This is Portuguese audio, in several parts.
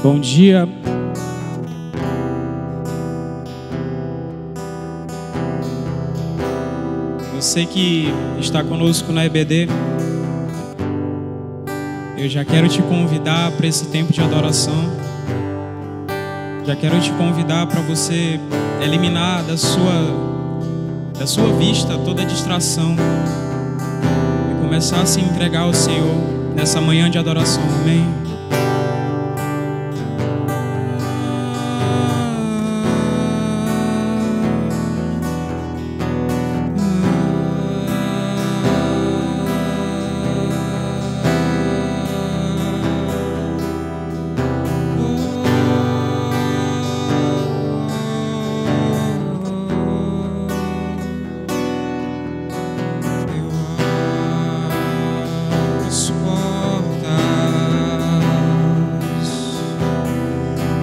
Bom dia. Você que está conosco na EBD, eu já quero te convidar para esse tempo de adoração. Já quero te convidar para você eliminar da sua vista toda distração e começar a se entregar ao Senhor nessa manhã de adoração. Amém?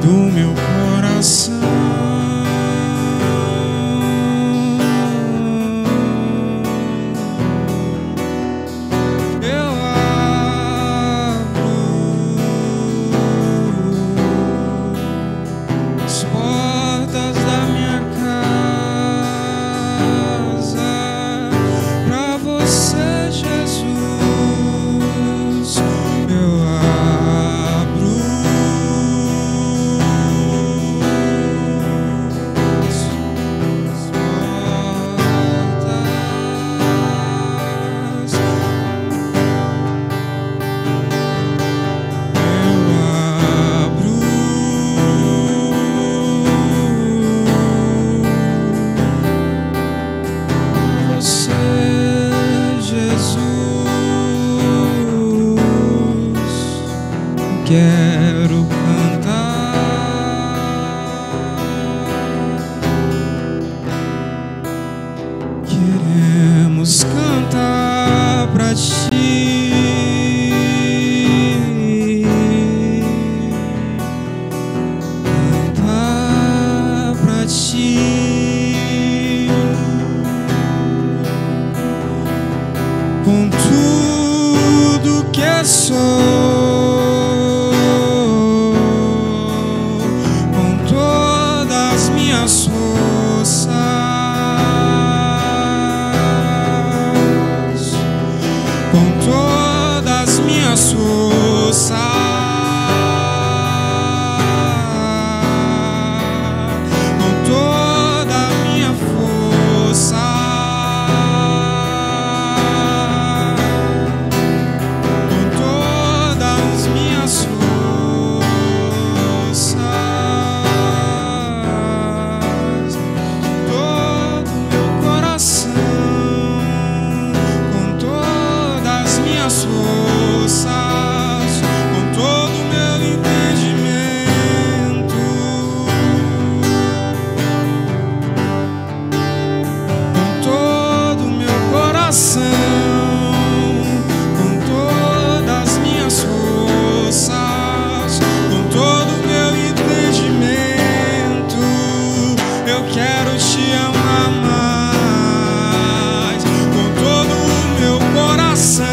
Do meu coração, eu abro as portas da minha casa pra você, Jesus. Eu abro quero cantar, queremos cantar pra ti, cantar pra ti, com tudo que sou. Com todas as minhas forças, com toda a minha força, com todas as minhas forças, todo meu coração. Forças, com todo o meu entendimento, com todo o meu coração, com todas as minhas forças, com todo o meu entendimento, eu quero te amar mais, com todo o meu coração.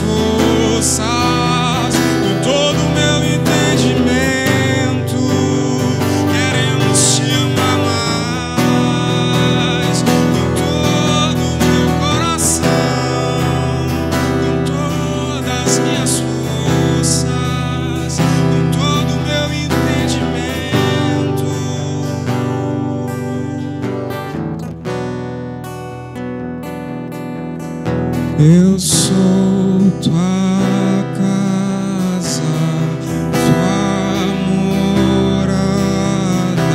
Forças, com todo o meu entendimento, queremos te amar mais, com todo o meu coração, com todas as minhas forças, com todo o meu entendimento. Eu sou tua casa, tua morada,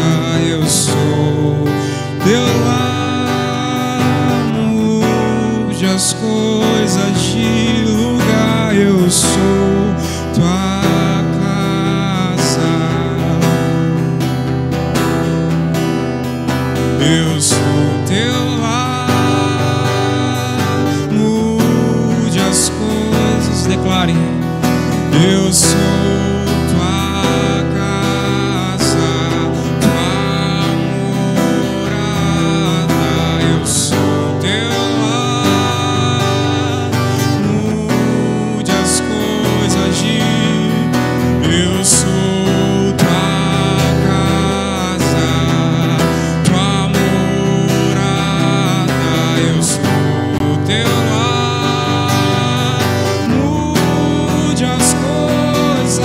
eu sou teu lar, mude as coisas de lugar, eu sou tua casa, eu sou teu lar, mude as coisas, declarem. Eu sou tua casa, tua morada, eu sou teu lar, mude as coisas de. Eu sou tua casa, tua morada, eu sou teu lar, mude as coisas.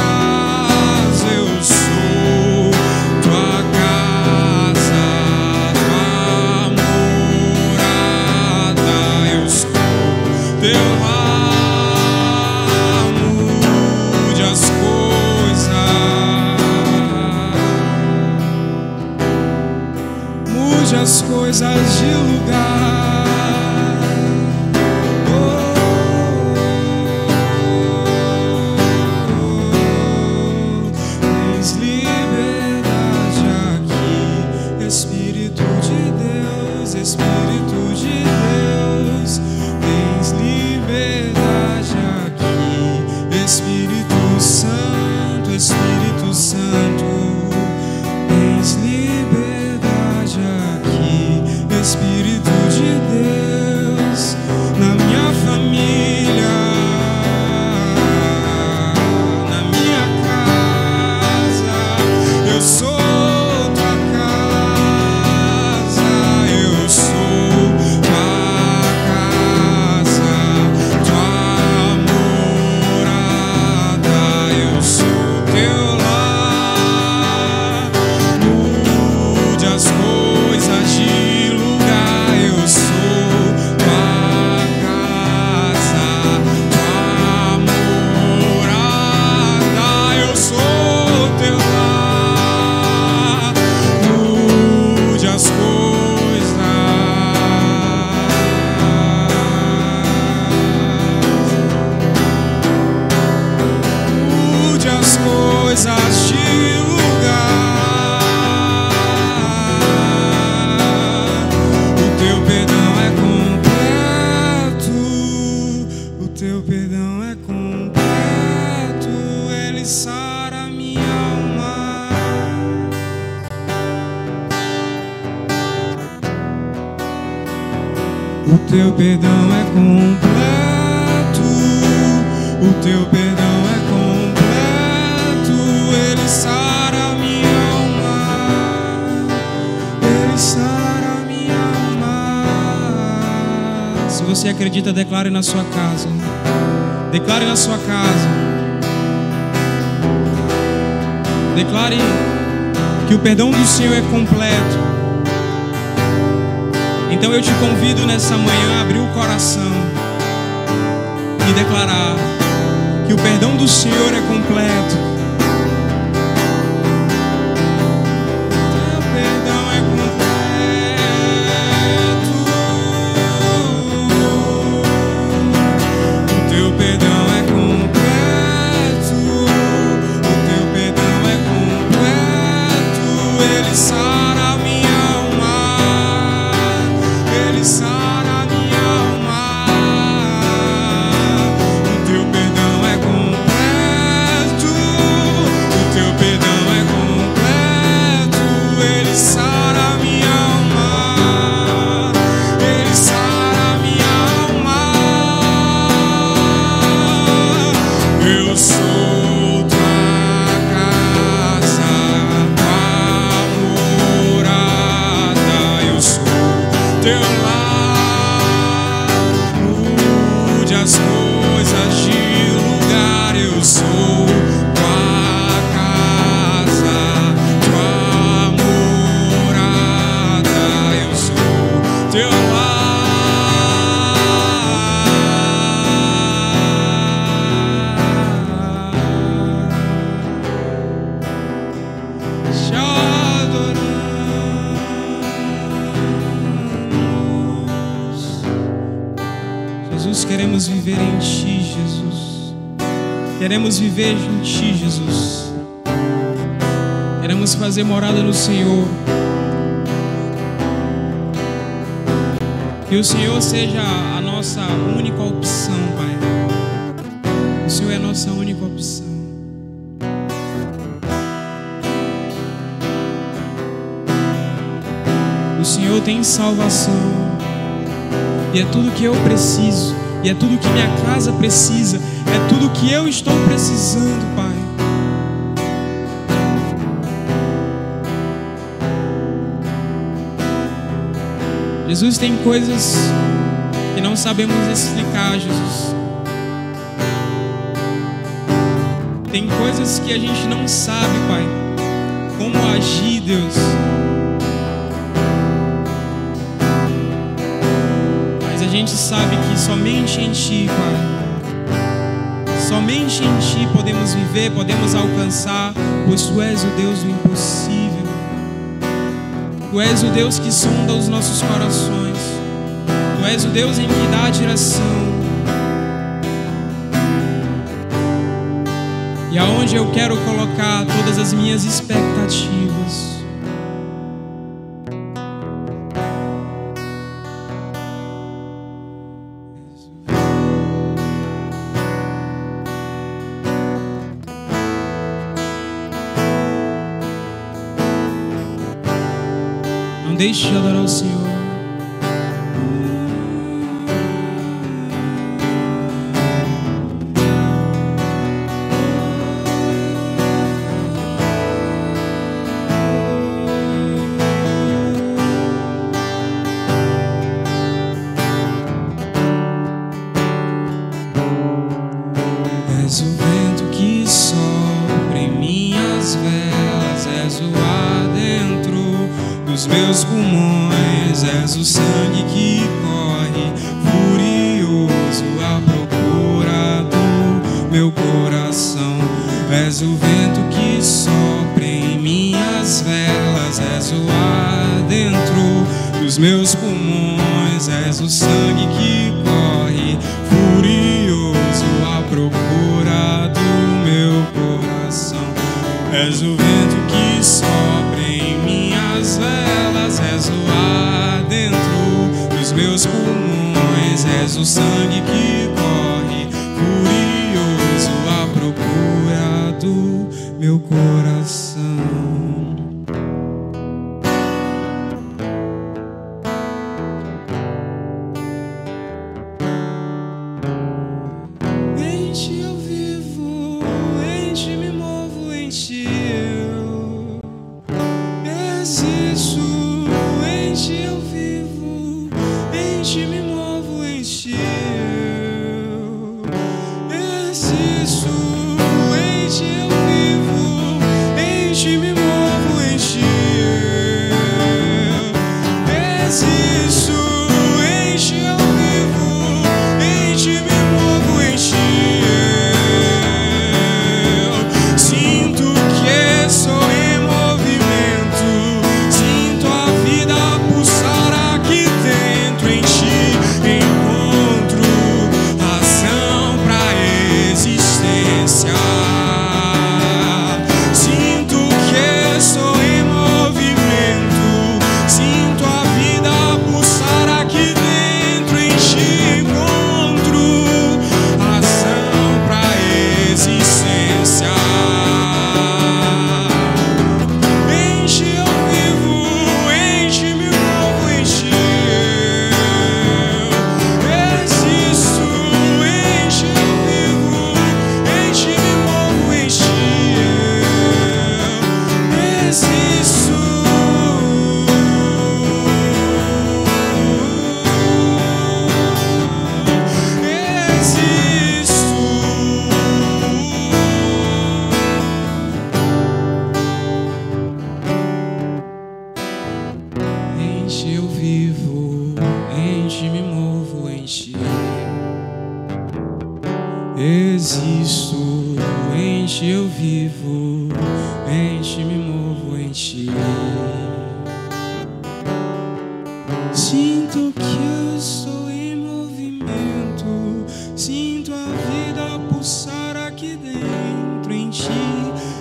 teu perdão é completo, o teu perdão é completo, ele sara minha alma, ele sara minha alma. Se você acredita, declare na sua casa. Declare na sua casa. Declare que o perdão do Senhor é completo. Então eu te convido nessa manhã a abrir o coração e declarar que o perdão do Senhor é completo. Teu perdão é completo, o teu perdão é completo, o teu perdão é completo, ele sara minha alma, ele sara minha alma. O teu perdão é completo, o teu perdão é completo, ele sara minha alma, ele sara minha alma. Eu sou tua casa, tua morada, eu sou teu lar, mude as coisas de lugar, eu sou tua casa, tua morada, eu sou teu lar. Te adoramos. Jesus, queremos viver em Ti, Jesus. Queremos viver em Ti, Jesus. Queremos fazer morada no Senhor. Que o Senhor seja a nossa única opção, Pai. O Senhor é a nossa única opção. O Senhor tem salvação. E é tudo que eu preciso. E é tudo que minha casa precisa. É tudo que eu estou precisando, Pai. Jesus, tem coisas que não sabemos explicar, Jesus. Tem coisas que a gente não sabe, Pai, como agir, Deus. Mas a gente sabe que somente em Ti, Pai, somente em Ti podemos viver, podemos alcançar, pois Tu és o Deus do impossível. Tu és o Deus que sonda os nossos corações. Tu és o Deus em que dá a direção. E aonde eu quero colocar todas as minhas expectativas. Não deixe de adorar o Senhor. És o vento que sopra em minhas velas, és o ar dentro dos meus pulmões, és o sangue que corre furioso à procura do meu coração. És o vento que sopra em minhas velas, és o ar dentro dos meus pulmões, és o sangue que corre furioso à procura do meu coração. És o vento que sopra em minhas velas, és o ar dentro dos meus pulmões, és o sangue que corre furioso à procura do meu coração. existo, em ti eu vivo, em ti me movo, em ti. Sinto que eu estou em movimento, sinto a vida pulsar aqui dentro. Em ti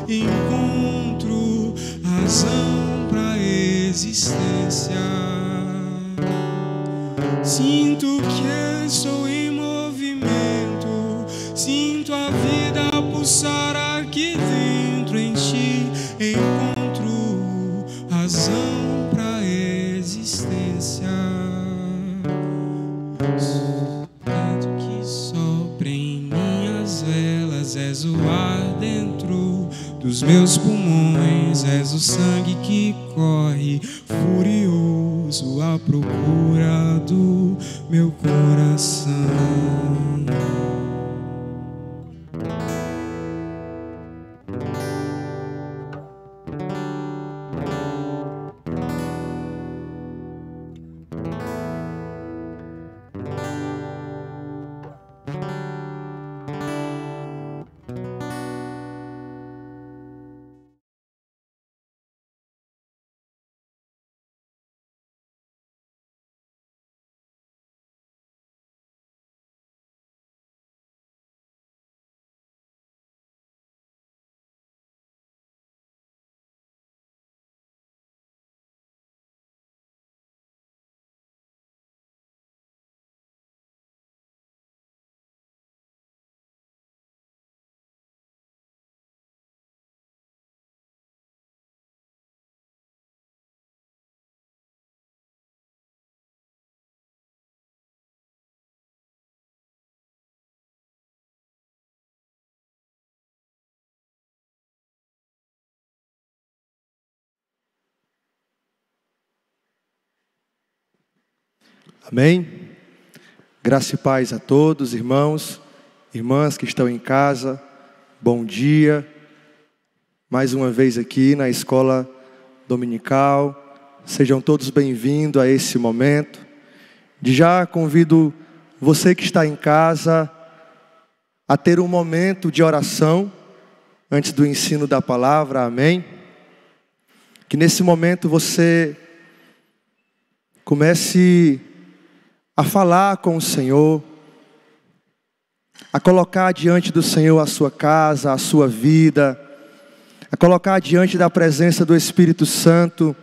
encontro razão pra existência. Sinto que eu estou em movimento, sinto a vida pulsar aqui dentro. Em ti encontro razão pra existência. Vento que sopra em minhas velas, és o ar dentro dos meus pulmões, és o sangue que corre furioso à procura do meu coração. Amém? Graça e paz a todos, irmãos, irmãs que estão em casa. Bom dia. Mais uma vez aqui na escola dominical. Sejam todos bem-vindos a esse momento. De já convido você que está em casa a ter um momento de oração antes do ensino da palavra. Amém? Que nesse momento você comece a falar com o Senhor, a colocar diante do Senhor a sua casa, a sua vida, a colocar diante da presença do Espírito Santo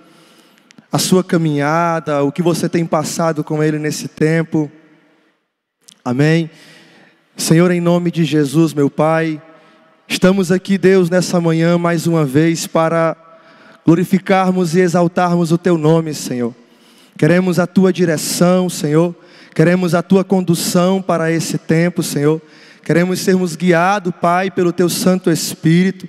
a sua caminhada, o que você tem passado com Ele nesse tempo. Amém? Senhor, em nome de Jesus, meu Pai, estamos aqui, Deus, nessa manhã mais uma vez para glorificarmos e exaltarmos o Teu nome, Senhor. Queremos a Tua direção, Senhor. Queremos a Tua condução para esse tempo, Senhor. Queremos sermos guiados, Pai, pelo Teu Santo Espírito,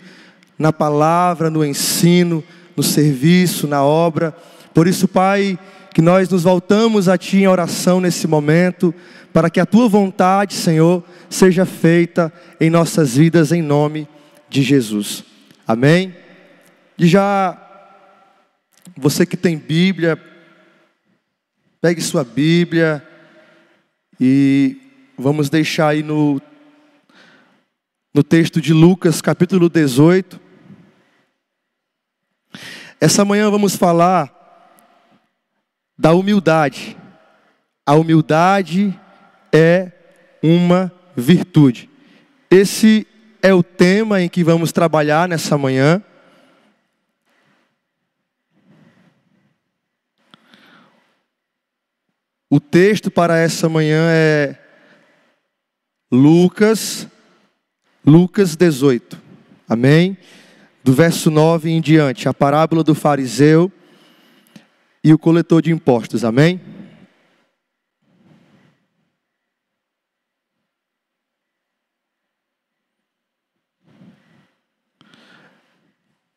na palavra, no ensino, no serviço, na obra. Por isso, Pai, que nós nos voltamos a Ti em oração nesse momento, para que a Tua vontade, Senhor, seja feita em nossas vidas, em nome de Jesus. Amém? E já, você que tem Bíblia, pegue sua Bíblia e vamos deixar aí no texto de Lucas, capítulo 18. Essa manhã vamos falar da humildade. A humildade é uma virtude. Esse é o tema em que vamos trabalhar nessa manhã. O texto para essa manhã é Lucas 18. Amém? Do verso 9 em diante, a parábola do fariseu e o coletor de impostos. Amém?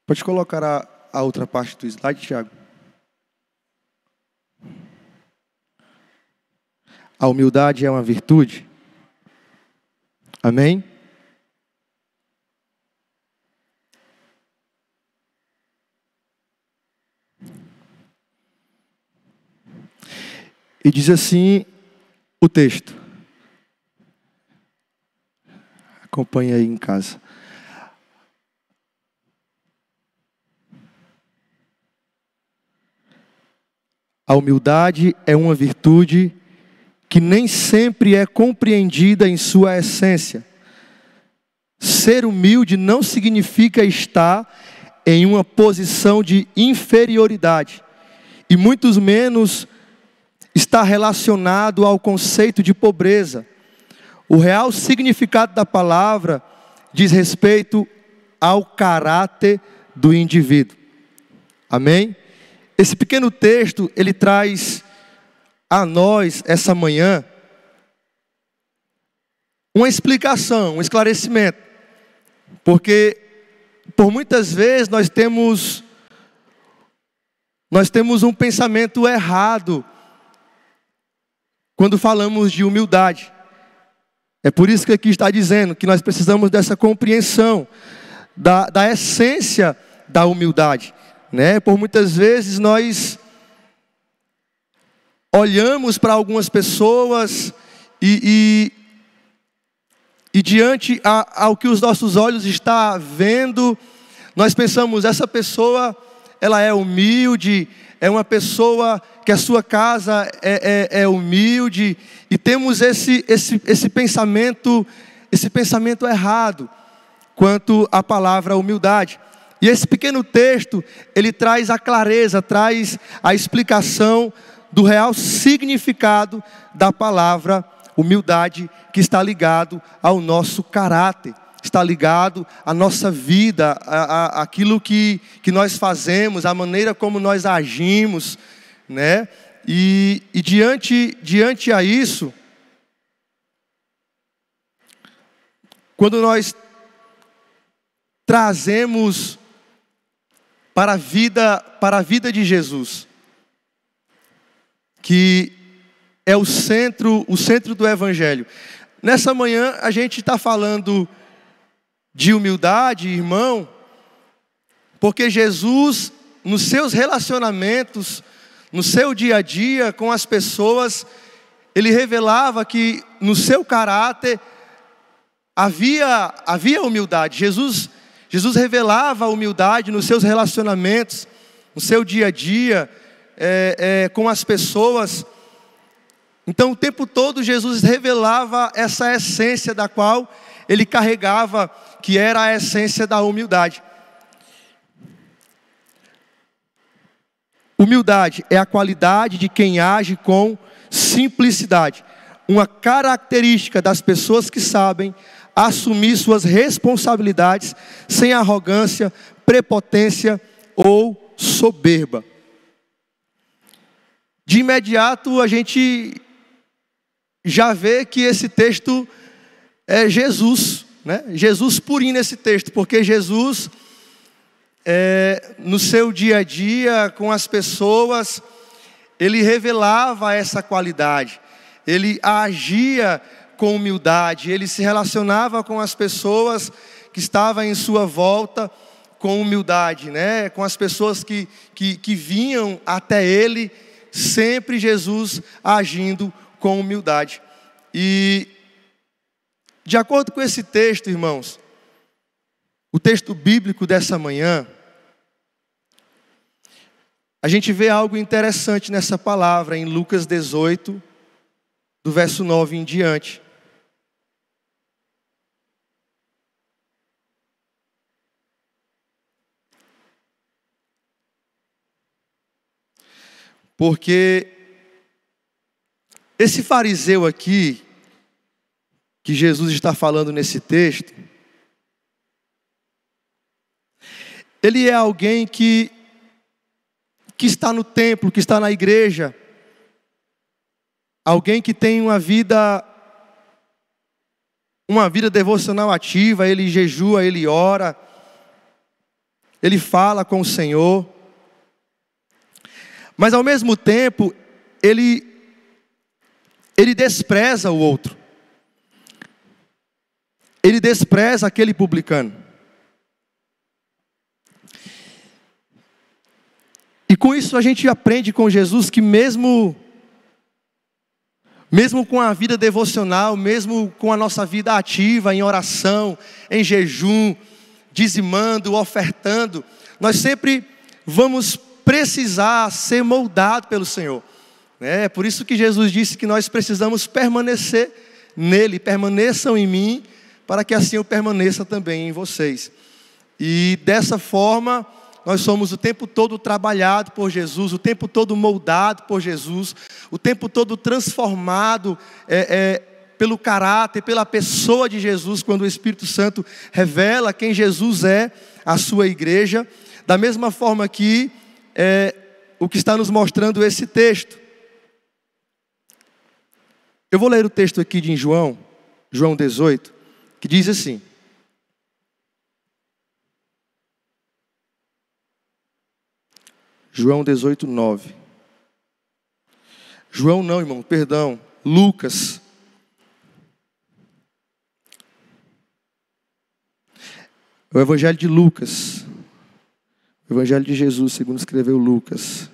Pode colocar a outra parte do slide, Tiago. A humildade é uma virtude. Amém? E diz assim o texto. Acompanhe aí em casa. A humildade é uma virtude que nem sempre é compreendida em sua essência. Ser humilde não significa estar em uma posição de inferioridade, e muito menos está relacionado ao conceito de pobreza. O real significado da palavra diz respeito ao caráter do indivíduo. Amém? Esse pequeno texto, ele traz a nós, essa manhã, uma explicação, um esclarecimento. Porque, por muitas vezes, nós temos um pensamento errado quando falamos de humildade. É por isso que aqui está dizendo que nós precisamos dessa compreensão da essência da humildade, né? Por muitas vezes nós olhamos para algumas pessoas e diante ao que os nossos olhos estão vendo, nós pensamos, essa pessoa, ela é humilde, é uma pessoa que a sua casa é humilde, e temos esse pensamento errado quanto à palavra humildade. E esse pequeno texto, ele traz a clareza, traz a explicação do real significado da palavra humildade, que está ligado ao nosso caráter, está ligado à nossa vida, àquilo que nós fazemos, à maneira como nós agimos, né? E diante a isso, quando nós trazemos para a vida de Jesus, que é o centro do Evangelho. Nessa manhã a gente está falando de humildade, irmão, porque Jesus, nos seus relacionamentos, no seu dia a dia com as pessoas, ele revelava que no seu caráter havia humildade. Jesus revelava a humildade nos seus relacionamentos, no seu dia a dia, com as pessoas. Então o tempo todo Jesus revelava essa essência da qual ele carregava, que era a essência da humildade. Humildade é a qualidade de quem age com simplicidade. Uma característica das pessoas que sabem assumir suas responsabilidades sem arrogância, prepotência ou soberba. De imediato a gente já vê que esse texto é Jesus, né? Jesus purinho nesse texto, porque Jesus, no seu dia a dia com as pessoas, ele revelava essa qualidade, ele agia com humildade, ele se relacionava com as pessoas que estavam em sua volta com humildade, né? Com as pessoas que vinham até ele, sempre Jesus agindo com humildade. E de acordo com esse texto, irmãos, o texto bíblico dessa manhã, a gente vê algo interessante nessa palavra em Lucas 18, do verso 9 em diante. Porque esse fariseu aqui, que Jesus está falando nesse texto, ele é alguém que está no templo, que está na igreja, alguém que tem uma vida devocional ativa, ele jejua, ele ora, ele fala com o Senhor, mas ao mesmo tempo, ele despreza o outro. Ele despreza aquele publicano. E com isso a gente aprende com Jesus que mesmo mesmo com a vida devocional, mesmo com a nossa vida ativa em oração, em jejum, dizimando, ofertando, nós sempre vamos precisar ser moldados pelo Senhor. É por isso que Jesus disse que nós precisamos permanecer nele, permaneçam em mim, para que assim eu permaneça também em vocês. E dessa forma, nós somos o tempo todo trabalhado por Jesus, o tempo todo moldado por Jesus, o tempo todo transformado pelo caráter, pela pessoa de Jesus, quando o Espírito Santo revela quem Jesus é à sua igreja. Da mesma forma que o que está nos mostrando esse texto. Eu vou ler o texto aqui de João 18, que diz assim: João 18, 9. João não, irmão, perdão, Lucas. O Evangelho de Lucas. O Evangelho de Jesus, segundo escreveu Lucas.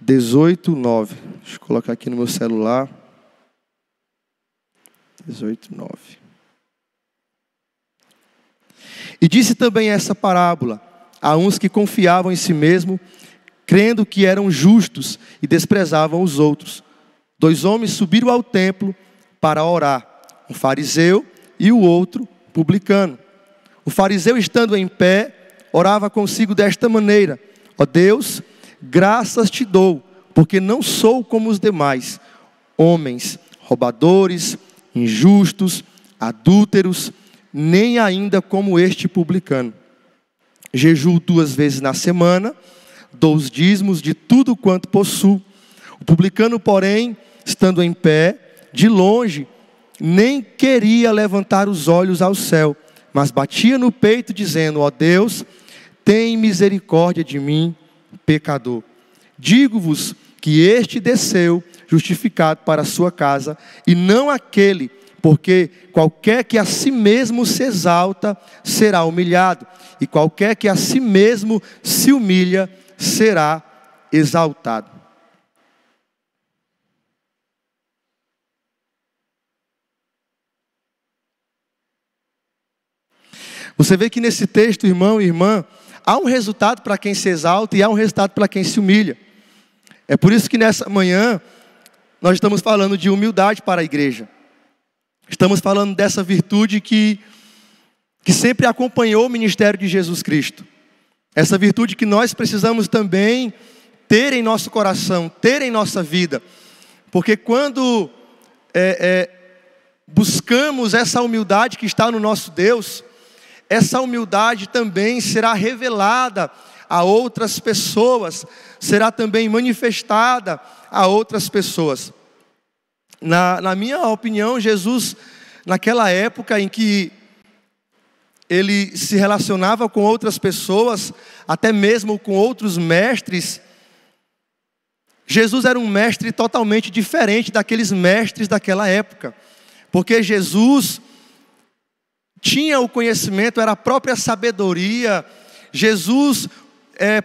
18, 9. Deixa eu colocar aqui no meu celular. 18, 9. E disse também essa parábola a uns que confiavam em si mesmo, crendo que eram justos e desprezavam os outros. 2 homens subiram ao templo para orar, um fariseu e o outro publicano. O fariseu, estando em pé, orava consigo desta maneira: ó Deus, graças te dou, porque não sou como os demais, homens, roubadores, injustos, adúlteros, nem ainda como este publicano. Jejuo 2 vezes na semana, dou os dízimos de tudo quanto possuo. O publicano, porém, estando em pé, de longe, nem queria levantar os olhos ao céu, mas batia no peito, dizendo: ó Deus, tem misericórdia de mim, pecador. Digo-vos que este desceu justificado para a sua casa, e não aquele, porque qualquer que a si mesmo se exalta, será humilhado, e qualquer que a si mesmo se humilha, será exaltado. Você vê que nesse texto, irmão e irmã, há um resultado para quem se exalta e há um resultado para quem se humilha. É por isso que nessa manhã nós estamos falando de humildade para a igreja. Estamos falando dessa virtude que sempre acompanhou o ministério de Jesus Cristo. Essa virtude que nós precisamos também ter em nosso coração, ter em nossa vida. Porque quando buscamos essa humildade que está no nosso Deus, essa humildade também será revelada a outras pessoas, será também manifestada a outras pessoas. Na minha opinião, Jesus, naquela época em que ele se relacionava com outras pessoas, até mesmo com outros mestres, Jesus era um mestre totalmente diferente daqueles mestres daquela época. Porque Jesus tinha o conhecimento, era a própria sabedoria. Jesus,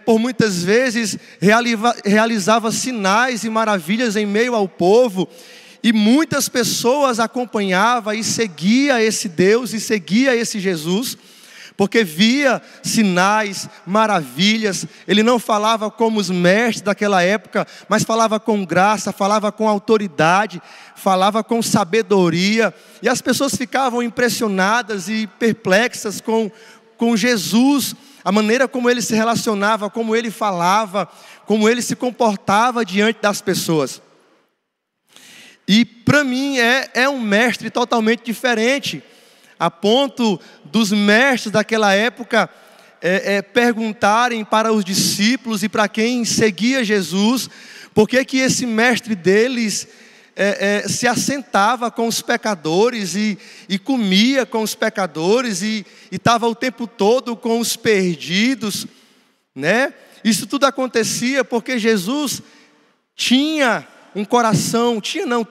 por muitas vezes, realizava sinais e maravilhas em meio ao povo. E muitas pessoas acompanhavam e seguiam esse Deus e seguiam esse Jesus, porque via sinais, maravilhas. Ele não falava como os mestres daquela época, mas falava com graça, falava com autoridade, falava com sabedoria. E as pessoas ficavam impressionadas e perplexas com Jesus, a maneira como ele se relacionava, como ele falava, como ele se comportava diante das pessoas. E para mim é um mestre totalmente diferente, a ponto dos mestres daquela época perguntarem para os discípulos e para quem seguia Jesus, por que esse mestre deles se assentava com os pecadores e comia com os pecadores e estava o tempo todo com os perdidos, né? Isso tudo acontecia porque Jesus tinha um coração,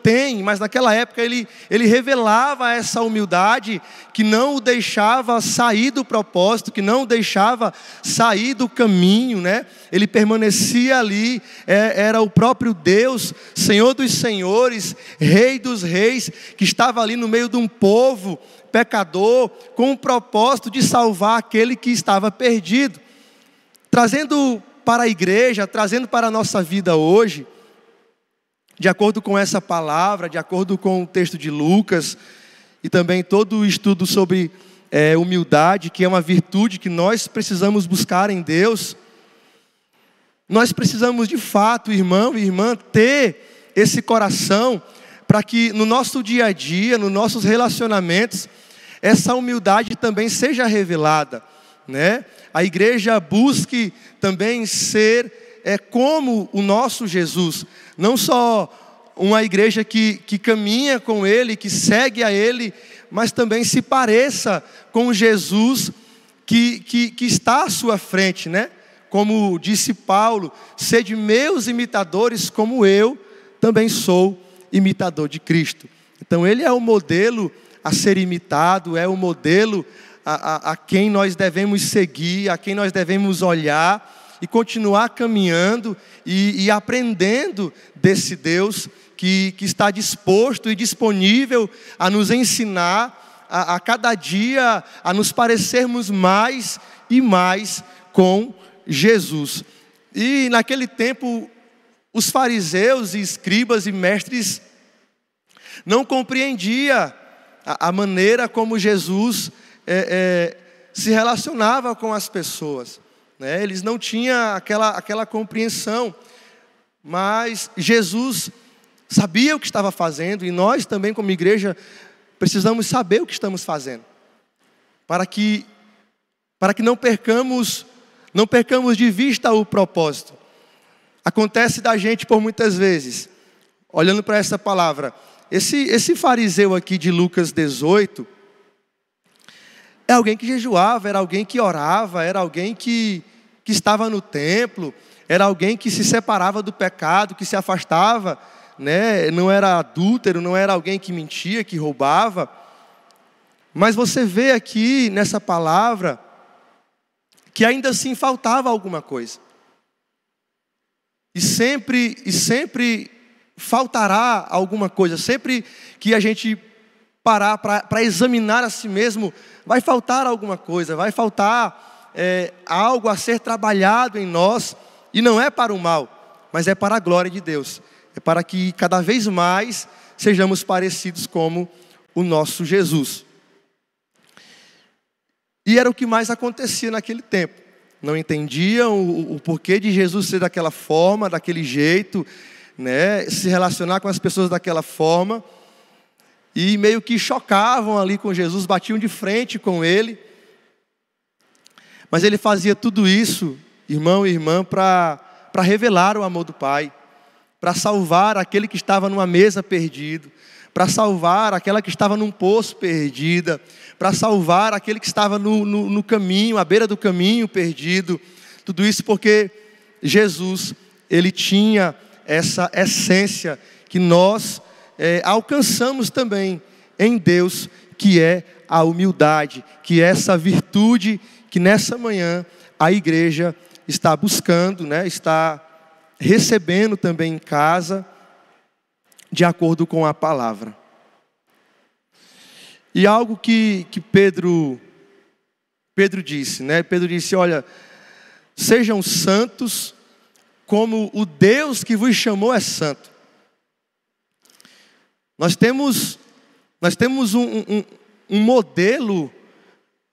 tem, mas naquela época ele revelava essa humildade que não o deixava sair do propósito, que não o deixava sair do caminho, né? Ele permanecia ali, era o próprio Deus, Senhor dos senhores, Rei dos reis, que estava ali no meio de um povo pecador, com o propósito de salvar aquele que estava perdido. Trazendo para a igreja, trazendo para a nossa vida hoje, de acordo com essa palavra, de acordo com o texto de Lucas, e também todo o estudo sobre humildade, que é uma virtude que nós precisamos buscar em Deus, nós precisamos de fato, irmão e irmã, ter esse coração, para que no nosso dia a dia, nos nossos relacionamentos, essa humildade também seja revelada, né? A igreja busque também ser como o nosso Jesus, não só uma igreja que caminha com Ele, que segue a Ele, mas também se pareça com Jesus que está à sua frente, né? Como disse Paulo, sede meus imitadores como eu também sou imitador de Cristo. Então Ele é o modelo a ser imitado, é o modelo a quem nós devemos seguir, a quem nós devemos olhar e continuar caminhando e aprendendo desse Deus que está disposto e disponível a nos ensinar a cada dia a nos parecermos mais e mais com Jesus. E naquele tempo os fariseus e escribas e mestres não compreendiam a maneira como Jesus se relacionava com as pessoas, né? Eles não tinham aquela compreensão, mas Jesus sabia o que estava fazendo, e nós também como igreja precisamos saber o que estamos fazendo, para que não percamos de vista o propósito. Acontece da gente por muitas vezes, olhando para essa palavra, esse fariseu aqui de Lucas 18, é alguém que jejuava, era alguém que orava, era alguém que estava no templo, era alguém que se separava do pecado, que se afastava, né? Não era adúltero, não era alguém que mentia, que roubava. Mas você vê aqui nessa palavra que ainda assim faltava alguma coisa. E sempre faltará alguma coisa. Sempre que a gente parar para examinar a si mesmo, vai faltar alguma coisa, vai faltar algo a ser trabalhado em nós, e não é para o mal, mas é para a glória de Deus, é para que cada vez mais sejamos parecidos como o nosso Jesus. E era o que mais acontecia naquele tempo, não entendiam o porquê de Jesus ser daquela forma, daquele jeito, né? Se relacionar com as pessoas daquela forma, e meio que chocavam ali com Jesus, batiam de frente com Ele. Mas Ele fazia tudo isso, irmão e irmã, para revelar o amor do Pai, para salvar aquele que estava numa mesa perdido, para salvar aquela que estava num poço perdida, para salvar aquele que estava no caminho, à beira do caminho perdido. Tudo isso porque Jesus, Ele tinha essa essência que nós alcançamos também em Deus, que é a humildade, que é essa virtude que nessa manhã a igreja está buscando, né? Está recebendo também em casa, de acordo com a palavra. E algo que Pedro disse, né? Pedro disse, olha, sejam santos como o Deus que vos chamou é santo. Nós temos um modelo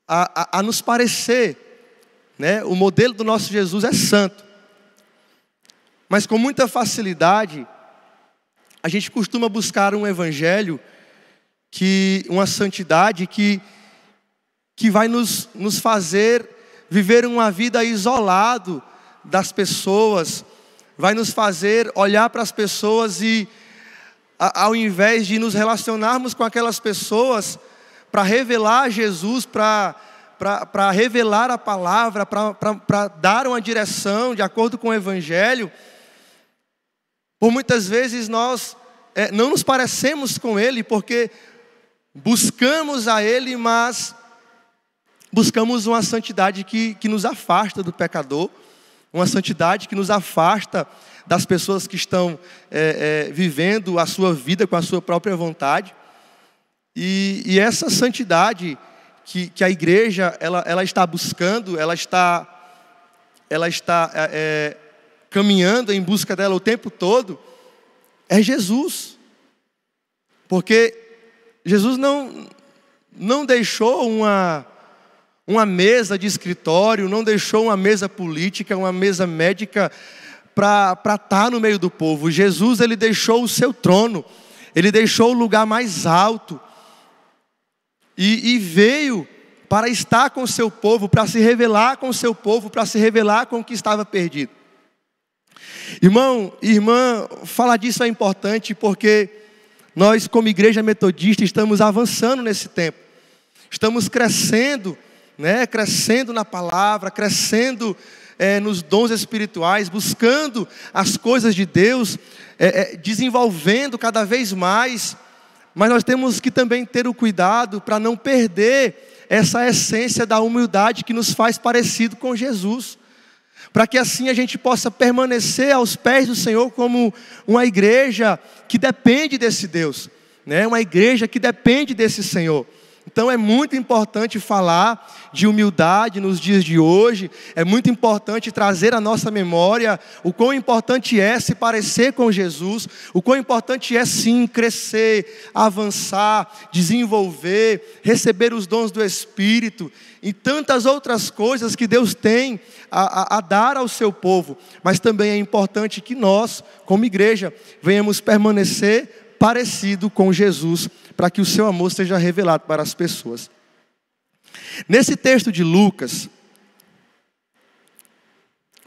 a nos parecer, né? O modelo do nosso Jesus é santo. Mas com muita facilidade, a gente costuma buscar um evangelho, uma santidade que vai nos fazer viver uma vida isolado das pessoas, vai nos fazer olhar para as pessoas e, ao invés de nos relacionarmos com aquelas pessoas, para revelar Jesus, para revelar a palavra, para dar uma direção de acordo com o Evangelho, Por muitas vezes nós não nos parecemos com Ele, porque buscamos a Ele, mas buscamos uma santidade que nos afasta do pecador, uma santidade que nos afasta das pessoas que estão vivendo a sua vida com a sua própria vontade. E essa santidade que a igreja ela está buscando, ela está caminhando em busca dela o tempo todo, é Jesus. Porque Jesus não deixou uma mesa de escritório, não deixou uma mesa política, uma mesa médica para estar no meio do povo. Jesus, ele deixou o seu trono, ele deixou o lugar mais alto e veio para estar com o seu povo, para se revelar com o seu povo, para se revelar com o que estava perdido. Irmão, irmã, falar disso é importante porque nós, como igreja metodista, estamos avançando nesse tempo. Estamos crescendo, crescendo na palavra, crescendo nos dons espirituais, buscando as coisas de Deus, desenvolvendo cada vez mais. Mas nós temos que também ter o cuidado para não perder essa essência da humildade que nos faz parecido com Jesus. Para que assim a gente possa permanecer aos pés do Senhor como uma igreja que depende desse Deus, uma igreja que depende desse Senhor. Então é muito importante falar de humildade nos dias de hoje, é muito importante trazer à nossa memória o quão importante é se parecer com Jesus, o quão importante é sim crescer, avançar, desenvolver, receber os dons do Espírito e tantas outras coisas que Deus tem a dar ao seu povo. Mas também é importante que nós, como igreja, venhamos permanecer parecido com Jesus, para que o seu amor seja revelado para as pessoas. Nesse texto de Lucas,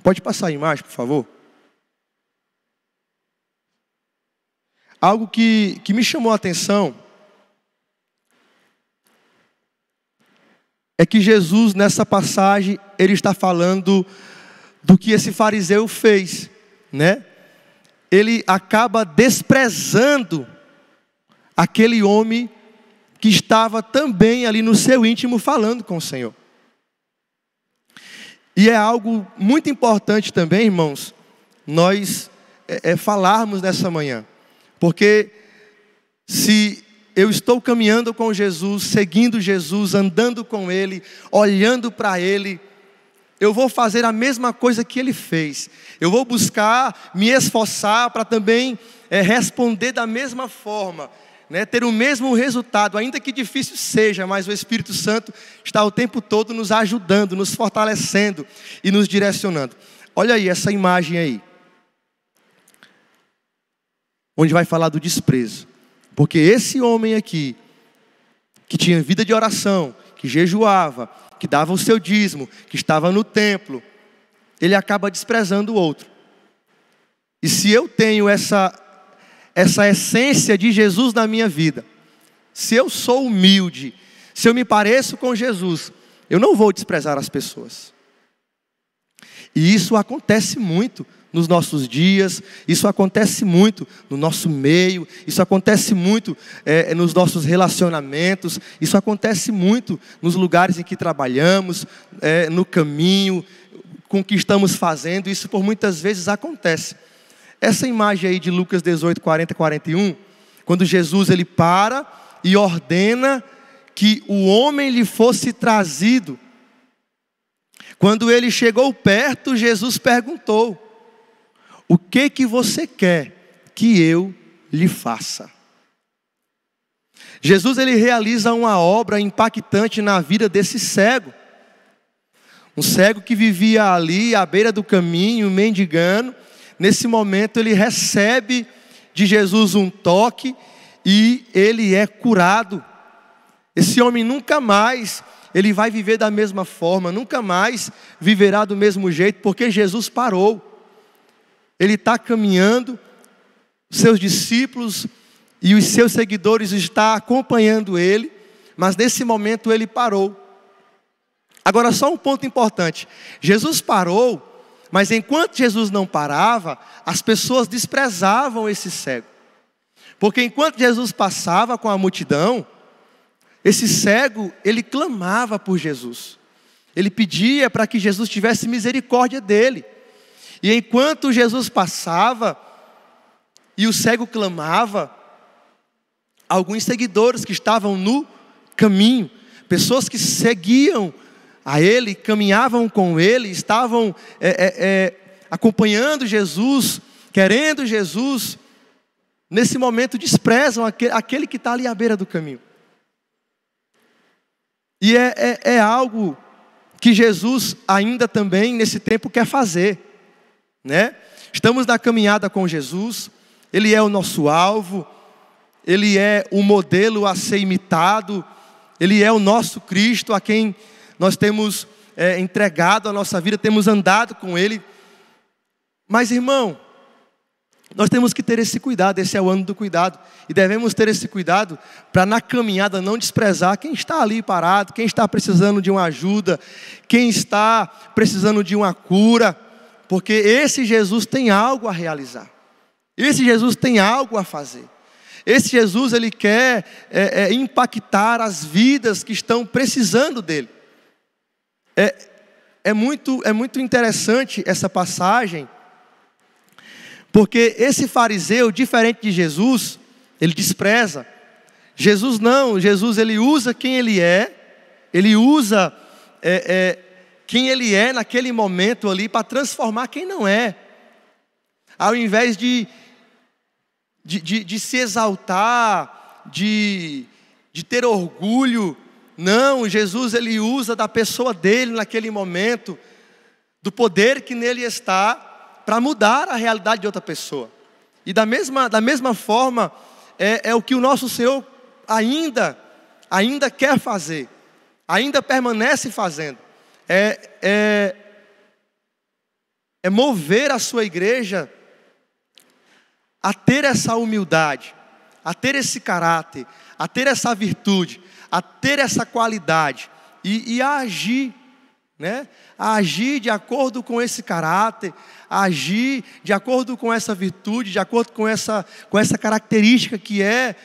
pode passar a imagem, por favor? Algo que me chamou a atenção é que Jesus, nessa passagem, ele está falando do que esse fariseu fez, Ele acaba desprezando aquele homem que estava também ali no seu íntimo falando com o Senhor. E é algo muito importante também, irmãos, nós falarmos nessa manhã. Porque se eu estou caminhando com Jesus, seguindo Jesus, andando com Ele, olhando para Ele, eu vou fazer a mesma coisa que Ele fez. Eu vou buscar me esforçar para também responder da mesma forma, ter o mesmo resultado, ainda que difícil seja, mas o Espírito Santo está o tempo todo nos ajudando, nos fortalecendo e nos direcionando. Olha aí essa imagem aí, onde vai falar do desprezo. Porque esse homem aqui, que tinha vida de oração, que jejuava, que dava o seu dízimo, que estava no templo, ele acaba desprezando o outro. E se eu tenho essa essência de Jesus na minha vida, se eu sou humilde, se eu me pareço com Jesus, eu não vou desprezar as pessoas. E isso acontece muito nos nossos dias, isso acontece muito no nosso meio, isso acontece muito nos nossos relacionamentos, isso acontece muito nos lugares em que trabalhamos, no caminho, com o que estamos fazendo, isso por muitas vezes acontece. Essa imagem aí de Lucas 18, 40 e 41, quando Jesus ele para e ordena que o homem lhe fosse trazido. Quando ele chegou perto, Jesus perguntou: o que você quer que eu lhe faça? Jesus ele realiza uma obra impactante na vida desse cego. Um cego que vivia ali à beira do caminho, mendigando. Nesse momento ele recebe de Jesus um toque e ele é curado. Esse homem nunca mais ele vai viver da mesma forma, nunca mais viverá do mesmo jeito, porque Jesus parou. Ele está caminhando, seus discípulos e os seus seguidores estão acompanhando ele, mas nesse momento ele parou. Agora só um ponto importante, Jesus parou, Mas enquanto Jesus não parava, as pessoas desprezavam esse cego. Porque enquanto Jesus passava com a multidão, esse cego, ele clamava por Jesus. Ele pedia para que Jesus tivesse misericórdia dele. E enquanto Jesus passava e o cego clamava, alguns seguidores que estavam no caminho, pessoas que seguiam a ele, caminhavam com ele, estavam acompanhando Jesus, querendo Jesus, nesse momento desprezam aquele que está ali à beira do caminho. E é algo que Jesus ainda também nesse tempo quer fazer, né? Estamos na caminhada com Jesus, Ele é o nosso alvo, Ele é o modelo a ser imitado, Ele é o nosso Cristo a quem nós temos entregado a nossa vida, temos andado com Ele. Mas irmão, nós temos que ter esse cuidado, esse é o ano do cuidado. E devemos ter esse cuidado para na caminhada não desprezar quem está ali parado, quem está precisando de uma ajuda, quem está precisando de uma cura. Porque esse Jesus tem algo a realizar. Esse Jesus tem algo a fazer. Esse Jesus, Ele quer impactar as vidas que estão precisando dEle. É muito interessante essa passagem, porque esse fariseu, diferente de Jesus, ele despreza. Jesus não, Jesus ele usa quem ele é, ele usa quem ele é naquele momento ali para transformar quem não é. Ao invés de se exaltar, de ter orgulho, não, Jesus ele usa da pessoa dele naquele momento, do poder que nele está, para mudar a realidade de outra pessoa. E da mesma forma, é o que o nosso Senhor ainda quer fazer, ainda permanece fazendo. É mover a sua igreja a ter essa humildade, a ter esse caráter, a ter essa virtude, a ter essa qualidade e a agir, né? A agir de acordo com esse caráter, a agir de acordo com essa virtude, de acordo com essa característica que é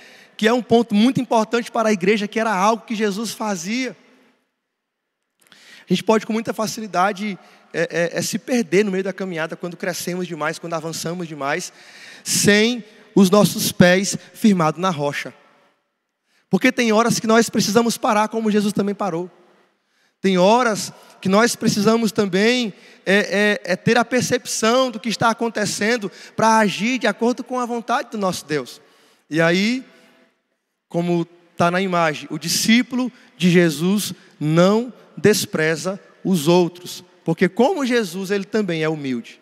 um ponto muito importante para a igreja, que era algo que Jesus fazia. A gente pode com muita facilidade se perder no meio da caminhada quando crescemos demais, quando avançamos demais, sem os nossos pés firmados na rocha. Porque tem horas que nós precisamos parar, como Jesus também parou. Tem horas que nós precisamos também ter a percepção do que está acontecendo para agir de acordo com a vontade do nosso Deus. E aí, como está na imagem, o discípulo de Jesus não despreza os outros. Porque como Jesus, ele também é humilde.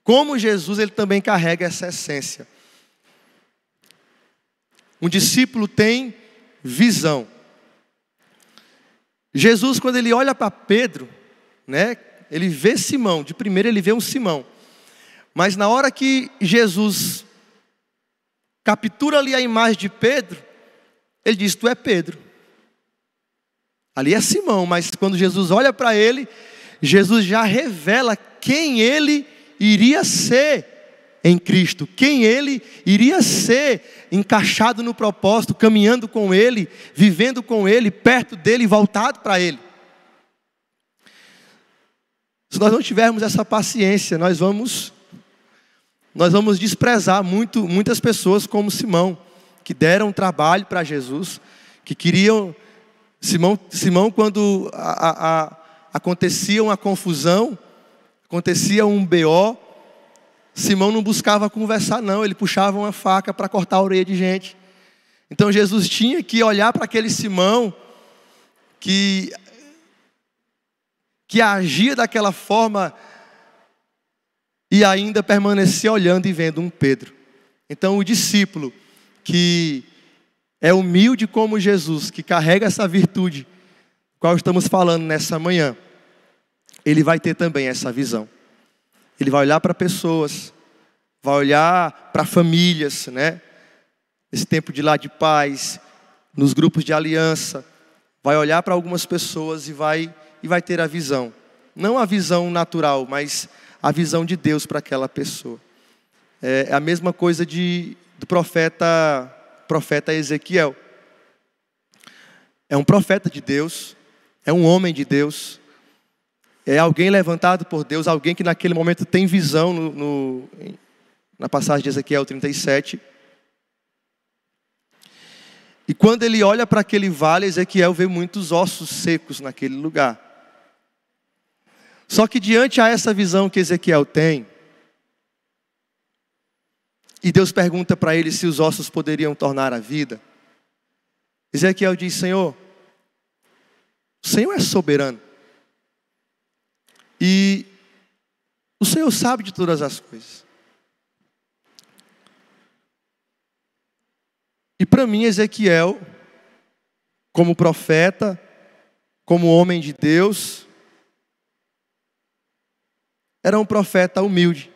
Como Jesus, ele também carrega essa essência. Um discípulo tem visão. Jesus, quando ele olha para Pedro, né, ele vê Simão, de primeiro ele vê um Simão. Mas na hora que Jesus captura ali a imagem de Pedro, ele diz: tu é Pedro. Ali é Simão, mas quando Jesus olha para ele, Jesus já revela quem ele iria ser em Cristo, quem ele iria ser encaixado no propósito, caminhando com ele, vivendo com ele, perto dele, voltado para ele. Se nós não tivermos essa paciência, nós vamos desprezar muitas pessoas como Simão, que deram trabalho para Jesus, que queriam... Simão quando acontecia uma confusão, acontecia um BO, Simão não buscava conversar não, ele puxava uma faca para cortar a orelha de gente. Então Jesus tinha que olhar para aquele Simão que agia daquela forma e ainda permanecia olhando e vendo um Pedro. Então o discípulo que é humilde como Jesus, que carrega essa virtude, qual estamos falando nessa manhã, ele vai ter também essa visão. Ele vai olhar para pessoas, vai olhar para famílias, né? Nesse tempo de lar de paz, nos grupos de aliança, vai olhar para algumas pessoas e vai ter a visão. Não a visão natural, mas a visão de Deus para aquela pessoa. É a mesma coisa do profeta Ezequiel. É um profeta de Deus, é um homem de Deus, é alguém levantado por Deus, alguém que naquele momento tem visão na passagem de Ezequiel 37. E quando ele olha para aquele vale, Ezequiel vê muitos ossos secos naquele lugar. Só que diante a essa visão que Ezequiel tem, e Deus pergunta para ele se os ossos poderiam tornar a vida, Ezequiel diz: Senhor, o Senhor é soberano. E o Senhor sabe de todas as coisas. E para mim, Ezequiel, como profeta, como homem de Deus, era um profeta humilde.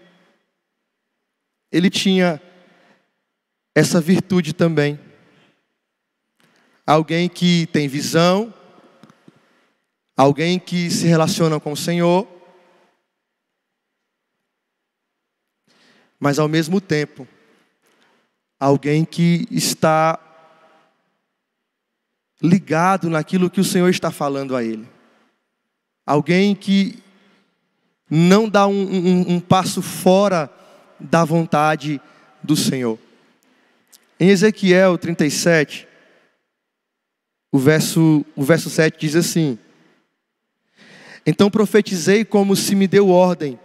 Ele tinha essa virtude também. Alguém que tem visão, alguém que se relaciona com o Senhor, mas ao mesmo tempo, alguém que está ligado naquilo que o Senhor está falando a ele. Alguém que não dá um passo fora da vontade do Senhor. Em Ezequiel 37, o verso 7 diz assim: Então profetizei como se me deu ordem,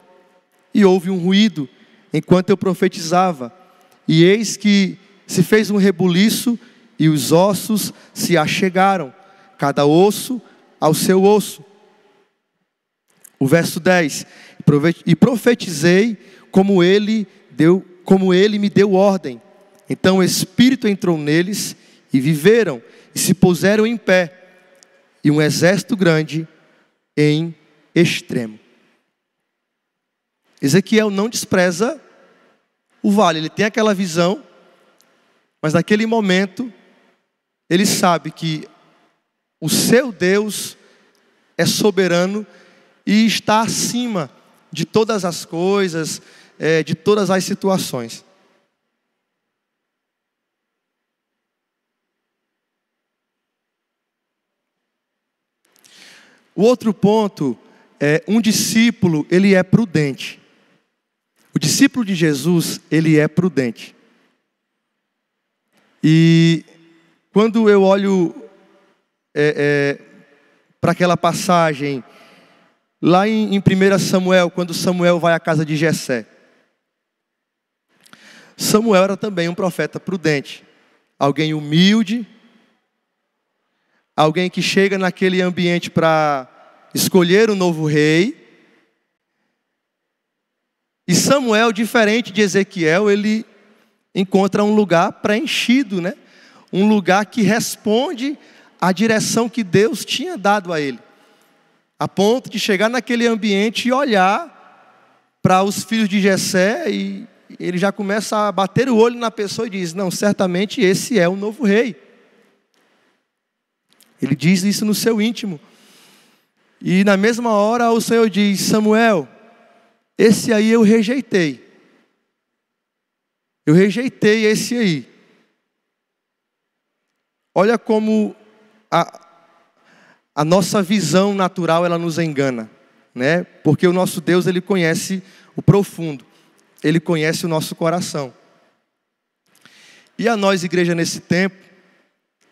e houve um ruído enquanto eu profetizava, e eis que se fez um rebuliço, e os ossos se achegaram, cada osso ao seu osso. O verso 10, e profetizei como ele me deu ordem. Então o Espírito entrou neles, e viveram, e se puseram em pé, e um exército grande em extremo. Ezequiel não despreza o vale, ele tem aquela visão, mas naquele momento, ele sabe que o seu Deus é soberano e está acima de todas as coisas, de todas as situações. O outro ponto é, um discípulo, ele é prudente. O discípulo de Jesus, ele é prudente. E quando eu olho para aquela passagem, lá em 1 Samuel, quando Samuel vai à casa de Jessé, Samuel era também um profeta prudente. Alguém humilde, alguém que chega naquele ambiente para escolher um novo rei. E Samuel, diferente de Ezequiel, ele encontra um lugar preenchido, né? Um lugar que responde à direção que Deus tinha dado a ele. A ponto de chegar naquele ambiente e olhar para os filhos de Jessé e ele já começa a bater o olho na pessoa e diz: não, certamente esse é o novo rei. Ele diz isso no seu íntimo. E na mesma hora o Senhor diz: Samuel, esse aí eu rejeitei. Eu rejeitei esse aí. Olha como a nossa visão natural, ela nos engana, né? Porque o nosso Deus, ele conhece o profundo. Ele conhece o nosso coração. E a nós, igreja, nesse tempo,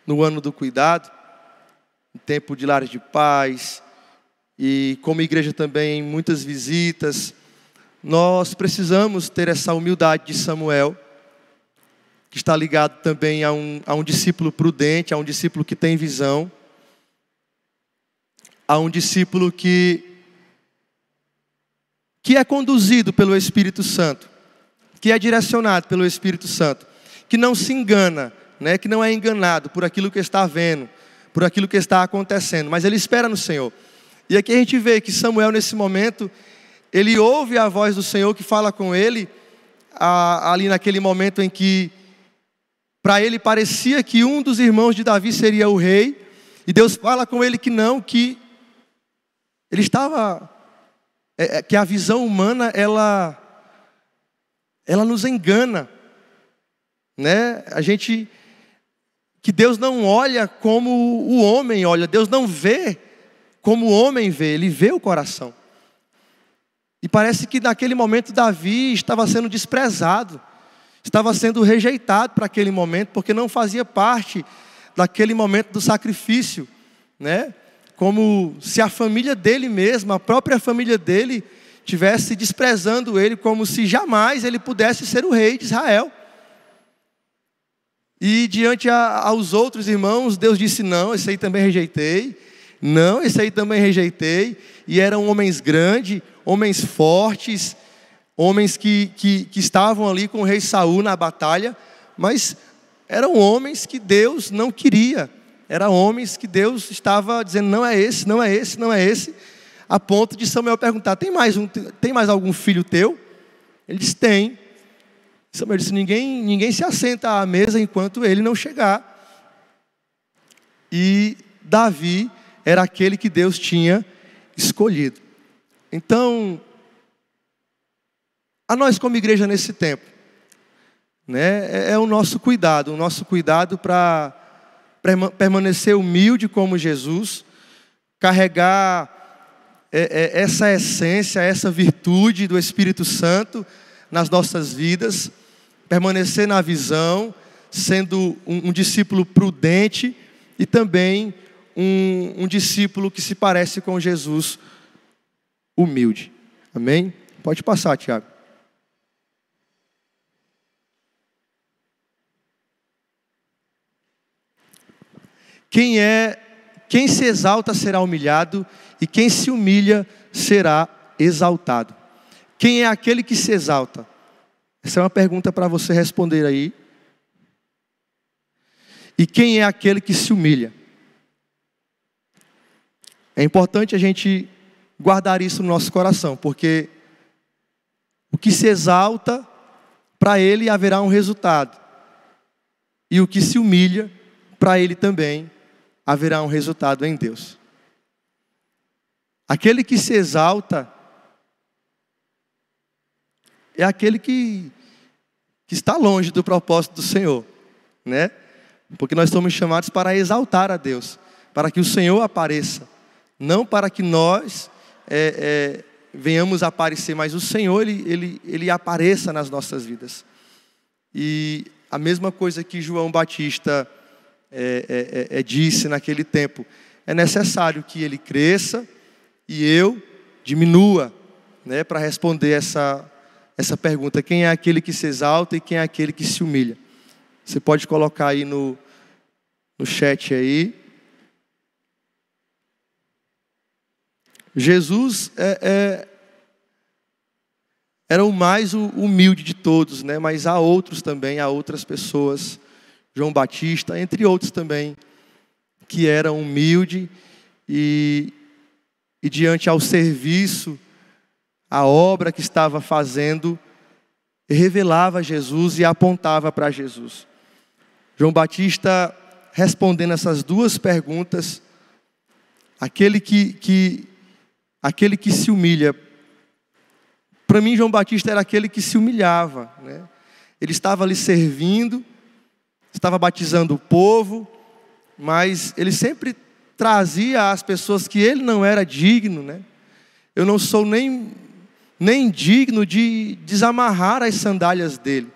no ano do cuidado, no tempo de lares de paz, e como igreja também, muitas visitas, nós precisamos ter essa humildade de Samuel, que está ligado também a um discípulo prudente, a um discípulo que tem visão, a um discípulo que é conduzido pelo Espírito Santo, que é direcionado pelo Espírito Santo, que não se engana, né? Que não é enganado por aquilo que está vendo, por aquilo que está acontecendo, mas ele espera no Senhor. E aqui a gente vê que Samuel, nesse momento, ele ouve a voz do Senhor que fala com ele, ali naquele momento em que, para ele parecia que um dos irmãos de Davi seria o rei, e Deus fala com ele que não, que ele estava que a visão humana, ela nos engana, né? Que Deus não olha como o homem olha, Deus não vê como o homem vê, Ele vê o coração. E parece que naquele momento Davi estava sendo desprezado, estava sendo rejeitado para aquele momento, porque não fazia parte daquele momento do sacrifício, né? Como se a família dele mesma, a própria família dele, estivesse desprezando ele, como se jamais ele pudesse ser o rei de Israel. E diante aos outros irmãos, Deus disse: não, esse aí também rejeitei. Não, esse aí também rejeitei. E eram homens grandes, homens fortes, homens que estavam ali com o rei Saul na batalha, mas eram homens que Deus não queria. Eram homens que Deus estava dizendo: não é esse, não é esse, não é esse. A ponto de Samuel perguntar: tem mais algum filho teu? Ele disse: tem. Samuel disse: ninguém se assenta à mesa enquanto ele não chegar. E Davi era aquele que Deus tinha escolhido. Então, a nós como igreja nesse tempo, né, é o nosso cuidado para permanecer humilde como Jesus, carregar essa essência, essa virtude do Espírito Santo nas nossas vidas, permanecer na visão, sendo um discípulo prudente e também um discípulo que se parece com Jesus, humilde. Amém? Pode passar, Tiago. Quem se exalta será humilhado, e quem se humilha será exaltado. Quem é aquele que se exalta? Essa é uma pergunta para você responder aí. E quem é aquele que se humilha? É importante a gente guardar isso no nosso coração, porque o que se exalta, para ele haverá um resultado. E o que se humilha, para ele também haverá um resultado em Deus. Aquele que se exalta é aquele que está longe do propósito do Senhor, né? Porque nós somos chamados para exaltar a Deus, para que o Senhor apareça, não para que nós venhamos aparecer, mas o Senhor ele apareça nas nossas vidas. E a mesma coisa que João Batista disse naquele tempo: é necessário que ele cresça e eu diminua, né, para responder essa pergunta: quem é aquele que se exalta e quem é aquele que se humilha? Você pode colocar aí no chat aí. Jesus era o mais humilde de todos, né? Mas há outros também, há outras pessoas, João Batista, entre outros também, que eram humildes e diante ao serviço, a obra que estava fazendo, revelava Jesus e apontava para Jesus. João Batista, respondendo essas duas perguntas, aquele que se humilha, para mim João Batista era aquele que se humilhava, né? Ele estava ali servindo, estava batizando o povo, mas ele sempre trazia às pessoas que ele não era digno, né? Eu não sou nem digno de desamarrar as sandálias dele.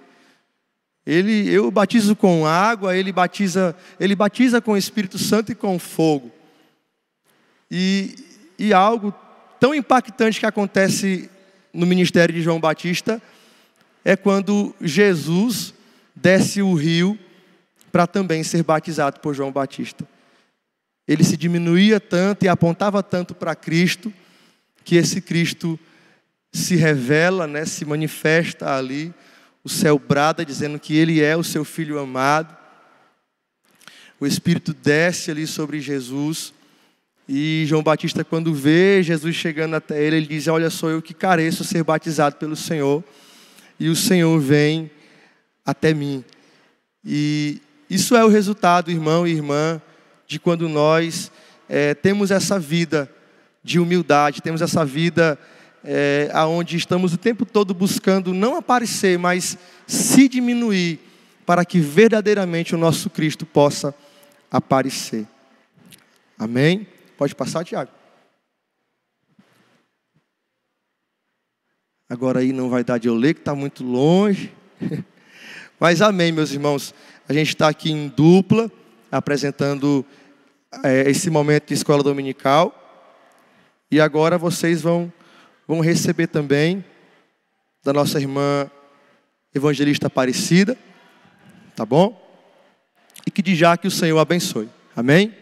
Eu batizo com água, ele batiza com o Espírito Santo e com fogo. E algo tão impactante que acontece no ministério de João Batista é quando Jesus desce o rio para também ser batizado por João Batista. Ele se diminuía tanto e apontava tanto para Cristo, que esse Cristo se revela, né, se manifesta ali. O céu brada dizendo que ele é o seu filho amado. O Espírito desce ali sobre Jesus. E João Batista, quando vê Jesus chegando até ele, ele diz: olha, sou eu que careço ser batizado pelo Senhor, e o Senhor vem até mim. E isso é o resultado, irmão e irmã, de quando nós temos essa vida de humildade, temos essa vida aonde estamos o tempo todo buscando não aparecer, mas se diminuir, para que verdadeiramente o nosso Cristo possa aparecer. Amém? Pode passar, Tiago. Agora aí não vai dar de eu ler, que está muito longe. Mas amém, meus irmãos. A gente está aqui em dupla, apresentando esse momento de escola dominical. E agora vocês vão receber também da nossa irmã evangelista Aparecida. Tá bom? E que de já que o Senhor abençoe. Amém?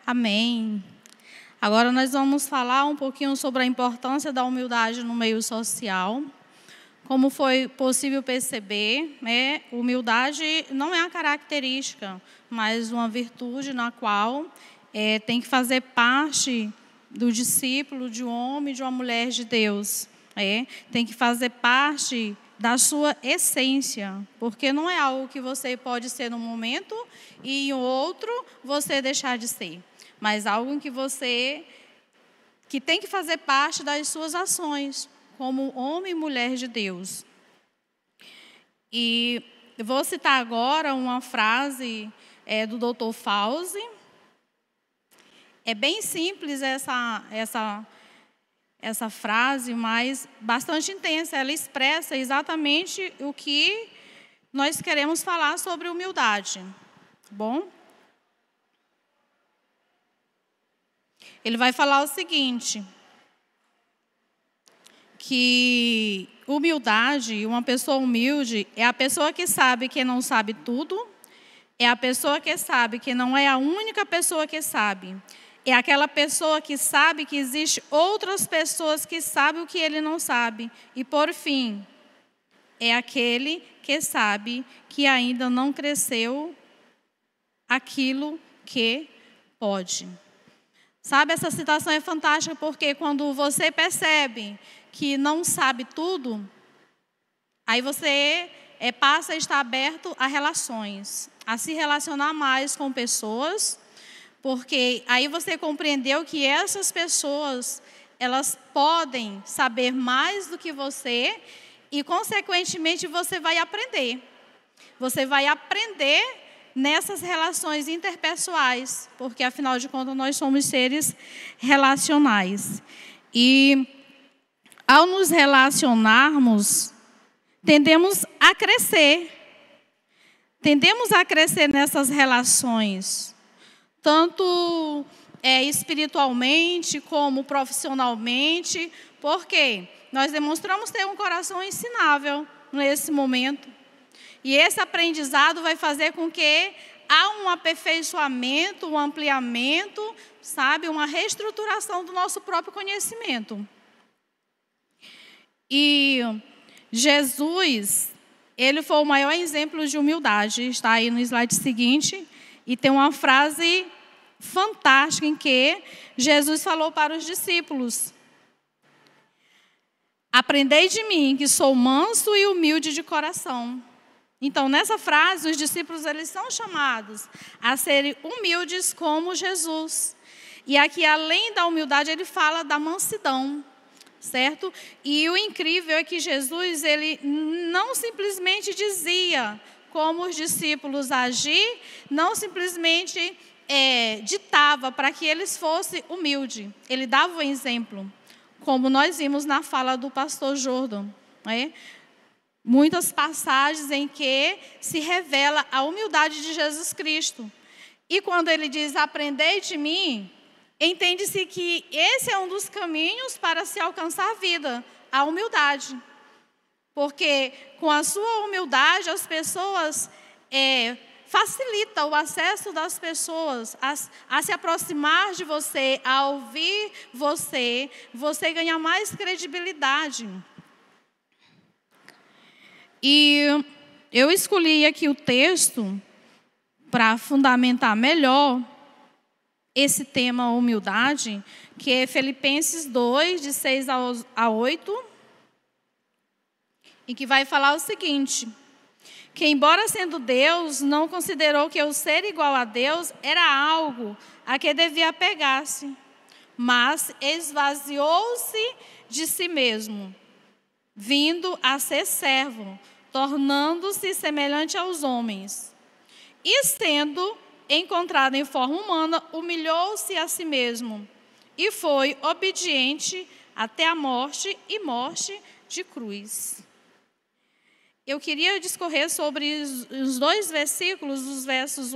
Amém. Agora nós vamos falar um pouquinho sobre a importância da humildade no meio social. Como foi possível perceber, humildade não é uma característica, mas uma virtude na qual tem que fazer parte do discípulo, de um homem, de uma mulher de Deus. Tem que fazer parte da sua essência, porque não é algo que você pode ser num momento e em outro você deixar de ser, mas algo em que tem que fazer parte das suas ações, como homem e mulher de Deus. E eu vou citar agora uma frase do Dr. Fauzi. É bem simples essa frase, mas bastante intensa. Ela expressa exatamente o que nós queremos falar sobre humildade. Bom? Ele vai falar o seguinte, que humildade, uma pessoa humilde, é a pessoa que sabe que não sabe tudo, é a pessoa que sabe que não é a única pessoa que sabe, é aquela pessoa que sabe que existe outras pessoas que sabem o que ele não sabe, e por fim, é aquele que sabe que ainda não cresceu aquilo que pode. Sabe, essa citação é fantástica porque quando você percebe que não sabe tudo, aí você passa a estar aberto a relações, a se relacionar mais com pessoas, porque aí você compreendeu que essas pessoas, elas podem saber mais do que você e, consequentemente, você vai aprender. Você vai aprender nessas relações interpessoais, porque, afinal de contas, nós somos seres relacionais. E, ao nos relacionarmos, tendemos a crescer. Tendemos a crescer nessas relações, tanto espiritualmente como profissionalmente, porque nós demonstramos ter um coração ensinável nesse momento. E esse aprendizado vai fazer com que há um aperfeiçoamento, um ampliamento, sabe, uma reestruturação do nosso próprio conhecimento. E Jesus, ele foi o maior exemplo de humildade, está aí no slide seguinte, e tem uma frase fantástica em que Jesus falou para os discípulos: aprendei de mim, que sou manso e humilde de coração. Então, nessa frase, os discípulos eles são chamados a serem humildes como Jesus. E aqui, além da humildade, ele fala da mansidão, certo? E o incrível é que Jesus, ele não simplesmente dizia como os discípulos agir, não simplesmente ditava para que eles fossem humildes. Ele dava o exemplo, como nós vimos na fala do pastor Jordan, muitas passagens em que se revela a humildade de Jesus Cristo. E quando ele diz, aprendei de mim, entende-se que esse é um dos caminhos para se alcançar a vida, a humildade. Porque com a sua humildade, as pessoas facilita o acesso das pessoas a se aproximar de você, a ouvir você, você ganha mais credibilidade. E eu escolhi aqui o texto para fundamentar melhor esse tema humildade, que é Filipenses 2, de 6 a 8, e que vai falar o seguinte: que embora sendo Deus, não considerou que o ser igual a Deus era algo a que devia apegar-se, mas esvaziou-se de si mesmo, vindo a ser servo, tornando-se semelhante aos homens. E sendo encontrado em forma humana, humilhou-se a si mesmo e foi obediente até a morte e morte de cruz. Eu queria discorrer sobre os dois versículos, os versos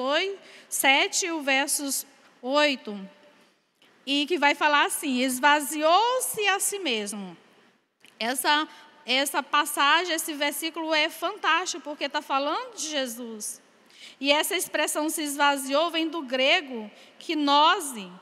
7 e o versos 8, e que vai falar assim: esvaziou-se a si mesmo. Essa passagem, esse versículo é fantástico, porque está falando de Jesus. E essa expressão se esvaziou vem do grego gnose,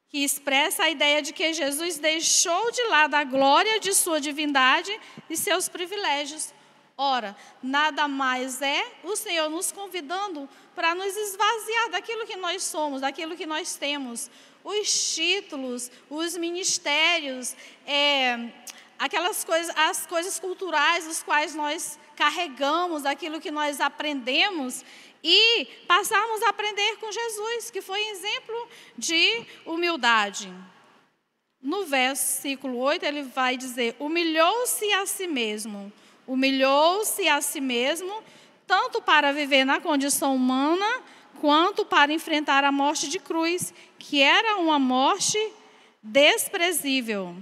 que expressa a ideia de que Jesus deixou de lado a glória de sua divindade e seus privilégios. Ora, nada mais é o Senhor nos convidando para nos esvaziar daquilo que nós somos, daquilo que nós temos. Os títulos, os ministérios, aquelas coisas, as coisas culturais, os quais nós carregamos, aquilo que nós aprendemos, e passarmos a aprender com Jesus, que foi exemplo de humildade. No versículo 8, ele vai dizer: humilhou-se a si mesmo. Humilhou-se a si mesmo, tanto para viver na condição humana, quanto para enfrentar a morte de cruz, que era uma morte desprezível.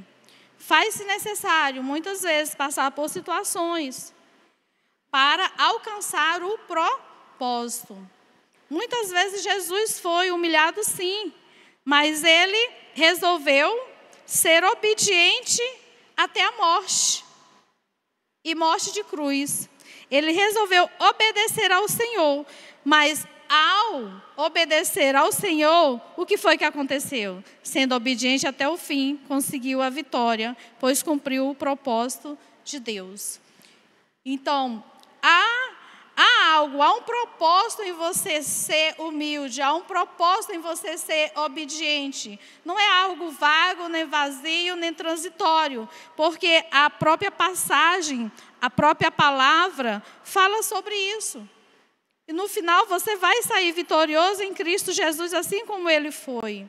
Faz-se necessário, muitas vezes, passar por situações para alcançar o propósito. Muitas vezes Jesus foi humilhado, sim, mas ele resolveu ser obediente até a morte. E morte de cruz. Ele resolveu obedecer ao Senhor, mas ao obedecer ao Senhor, o que foi que aconteceu? Sendo obediente até o fim, conseguiu a vitória, pois cumpriu o propósito de Deus. Então, há um propósito em você ser humilde, há um propósito em você ser obediente. Não é algo vago, nem vazio, nem transitório, porque a própria passagem, a própria palavra fala sobre isso. E no final você vai sair vitorioso em Cristo Jesus, assim como Ele foi.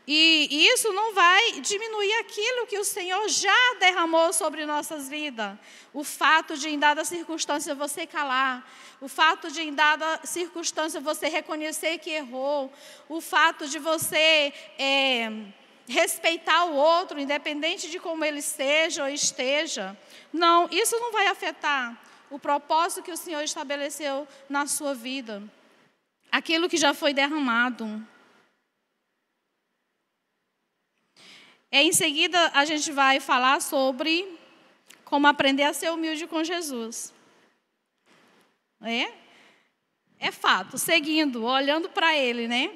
E isso não vai diminuir aquilo que o Senhor já derramou sobre nossas vidas. O fato de, em dada circunstância, você calar. O fato de, em dada circunstância, você reconhecer que errou. O fato de você respeitar o outro, independente de como ele seja ou esteja. Não, isso não vai afetar o propósito que o Senhor estabeleceu na sua vida. Aquilo que já foi derramado. Em seguida, a gente vai falar sobre como aprender a ser humilde com Jesus. É fato, seguindo, olhando para Ele, né?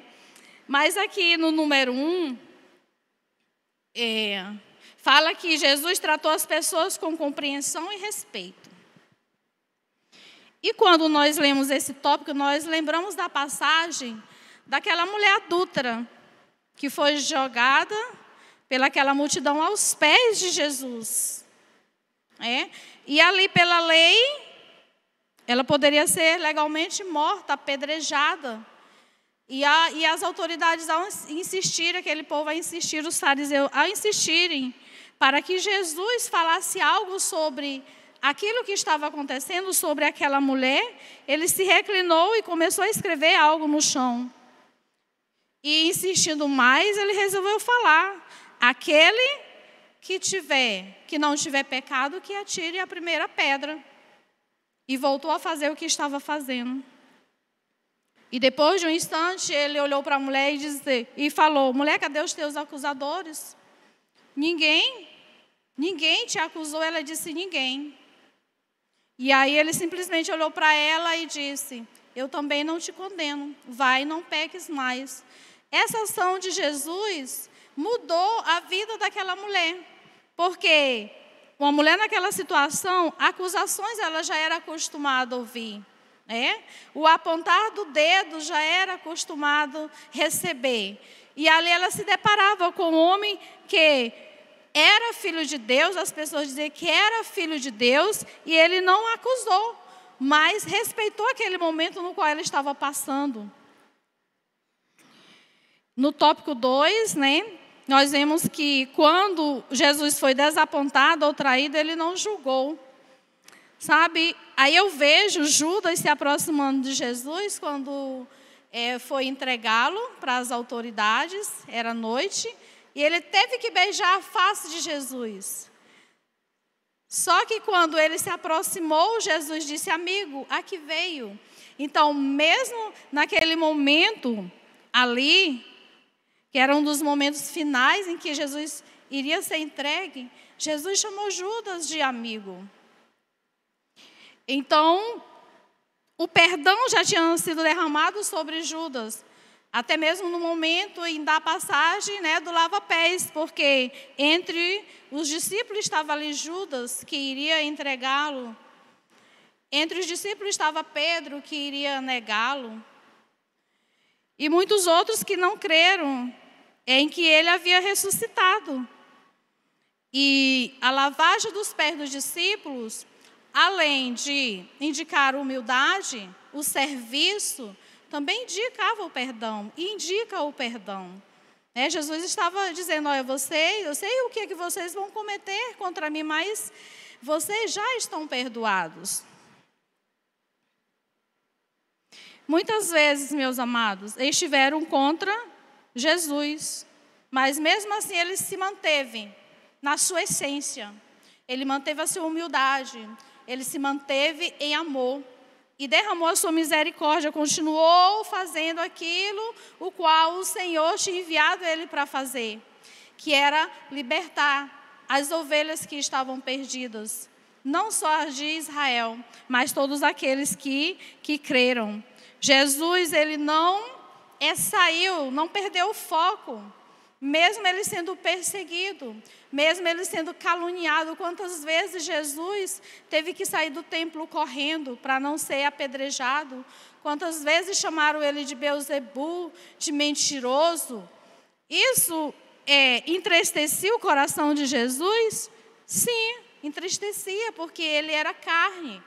Mas aqui no número 1, fala que Jesus tratou as pessoas com compreensão e respeito. E quando nós lemos esse tópico, nós lembramos da passagem daquela mulher adúltera que foi jogada pelaquela multidão aos pés de Jesus. E ali pela lei, ela poderia ser legalmente morta, apedrejada. E as autoridades, ao insistir, aquele povo a insistir, os fariseus a insistirem, para que Jesus falasse algo sobre aquilo que estava acontecendo, sobre aquela mulher, ele se reclinou e começou a escrever algo no chão. E insistindo mais, ele resolveu falar: aquele que não tiver pecado, que atire a primeira pedra. E voltou a fazer o que estava fazendo. E depois de um instante, ele olhou para a mulher e falou: mulher, cadê os teus acusadores? Ninguém te acusou? Ela disse: ninguém. E aí ele simplesmente olhou para ela e disse: eu também não te condeno, vai, não peques mais. Essa ação de Jesus mudou a vida daquela mulher, porque uma mulher naquela situação, acusações ela já era acostumada a ouvir, né? O apontar do dedo já era acostumado a receber. E ali ela se deparava com um homem que era filho de Deus, as pessoas diziam que era filho de Deus, e ele não a acusou, mas respeitou aquele momento no qual ela estava passando. No tópico 2, né, nós vemos que quando Jesus foi desapontado ou traído, ele não julgou. Sabe, aí eu vejo Judas se aproximando de Jesus quando foi entregá-lo para as autoridades, era noite, e ele teve que beijar a face de Jesus. Só que quando ele se aproximou, Jesus disse: amigo, aqui veio. Então, mesmo naquele momento ali, que era um dos momentos finais em que Jesus iria ser entregue, Jesus chamou Judas de amigo. Então, o perdão já tinha sido derramado sobre Judas, até mesmo no momento da passagem, né, do lava-pés, porque entre os discípulos estava ali Judas, que iria entregá-lo. Entre os discípulos estava Pedro, que iria negá-lo. E muitos outros que não creram em que ele havia ressuscitado. E a lavagem dos pés dos discípulos, além de indicar humildade, o serviço, também indicava o perdão, e indica o perdão. Jesus estava dizendo: olha, eu sei o que é que vocês vão cometer contra mim, mas vocês já estão perdoados. Muitas vezes, meus amados, eles estiveram contra Jesus, mas mesmo assim ele se manteve na sua essência, ele manteve a sua humildade, ele se manteve em amor e derramou a sua misericórdia, continuou fazendo aquilo o qual o Senhor tinha enviado ele para fazer, que era libertar as ovelhas que estavam perdidas, não só as de Israel, mas todos aqueles que creram. Jesus, ele não não perdeu o foco, mesmo ele sendo perseguido, mesmo ele sendo caluniado. Quantas vezes Jesus teve que sair do templo correndo para não ser apedrejado? Quantas vezes chamaram ele de Beelzebu, de mentiroso? Isso entristecia o coração de Jesus? Sim, entristecia, porque ele era carne.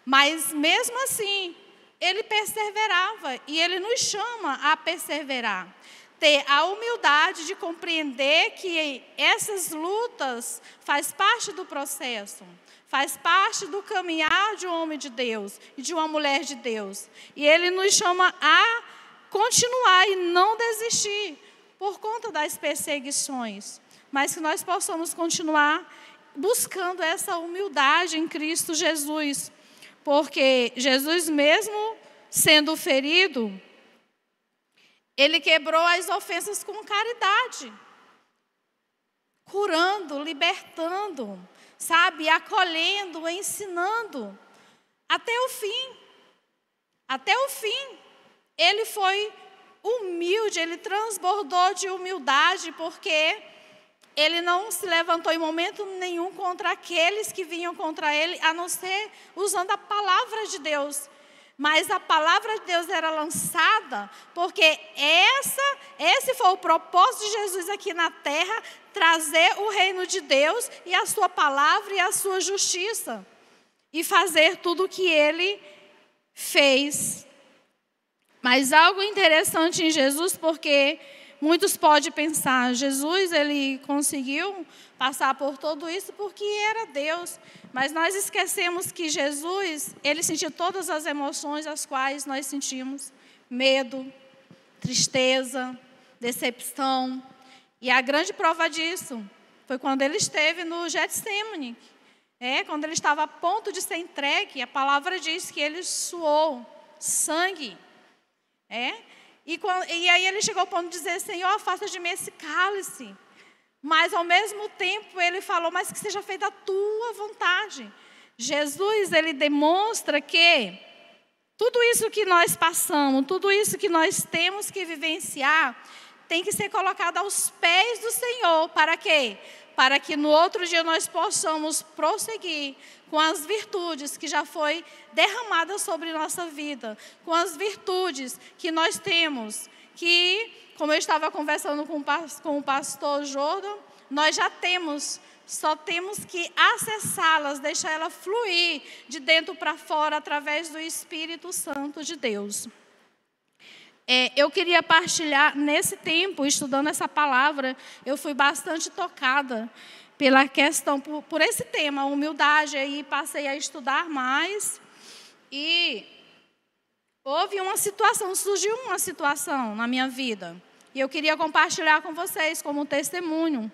Mas mesmo assim, ele perseverava, e ele nos chama a perseverar. Ter a humildade de compreender que essas lutas faz parte do processo, faz parte do caminhar de um homem de Deus e de uma mulher de Deus. E ele nos chama a continuar e não desistir por conta das perseguições, mas que nós possamos continuar buscando essa humildade em Cristo Jesus. Porque Jesus, mesmo sendo ferido, ele quebrou as ofensas com caridade, curando, libertando, sabe, acolhendo, ensinando, até o fim. Até o fim. Ele foi humilde, ele transbordou de humildade, porque ele não se levantou em momento nenhum contra aqueles que vinham contra ele, a não ser usando a palavra de Deus. Mas a palavra de Deus era lançada, porque esse foi o propósito de Jesus aqui na terra, trazer o reino de Deus e a sua palavra e a sua justiça, e fazer tudo o que ele fez. Mas algo interessante em Jesus, porque muitos podem pensar: Jesus, ele conseguiu passar por tudo isso porque era Deus. Mas nós esquecemos que Jesus, ele sentiu todas as emoções as quais nós sentimos: medo, tristeza, decepção. E a grande prova disso foi quando ele esteve no Getsêmani. Quando ele estava a ponto de ser entregue, a palavra diz que ele suou sangue. E aí ele chegou ao ponto de dizer, Senhor, afasta de mim esse cálice. Mas ao mesmo tempo ele falou, mas que seja feita a tua vontade. Jesus, ele demonstra que tudo isso que nós passamos, tudo isso que nós temos que vivenciar, tem que ser colocado aos pés do Senhor. Para quê? Para que no outro dia nós possamos prosseguir com as virtudes que já foi derramadas sobre nossa vida, com as virtudes que nós temos, que, como eu estava conversando com o pastor Jordan, nós já temos, só temos que acessá-las, deixar ela fluir de dentro para fora através do Espírito Santo de Deus. Eu queria partilhar, nesse tempo, estudando essa palavra, eu fui bastante tocada pela questão, por esse tema, humildade, aí passei a estudar mais, e surgiu uma situação na minha vida, e eu queria compartilhar com vocês como testemunho.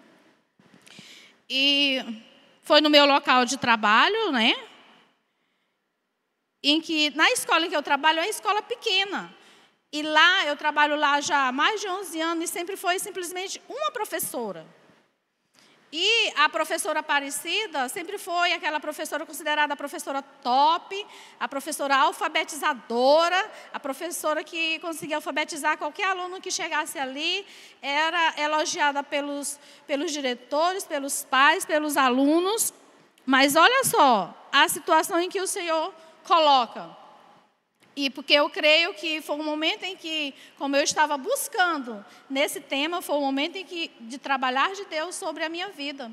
E foi no meu local de trabalho, em que, na escola em que eu trabalho, é uma escola pequena. E lá, eu trabalho lá já há mais de 11 anos, e sempre foi simplesmente uma professora. E a professora Aparecida sempre foi aquela professora considerada a professora top, a professora alfabetizadora, a professora que conseguia alfabetizar qualquer aluno que chegasse ali, era elogiada pelos diretores, pelos pais, pelos alunos. Mas olha só a situação em que o Senhor coloca. E porque eu creio que foi um momento em que, como eu estava buscando nesse tema, foi um momento de trabalhar de Deus sobre a minha vida.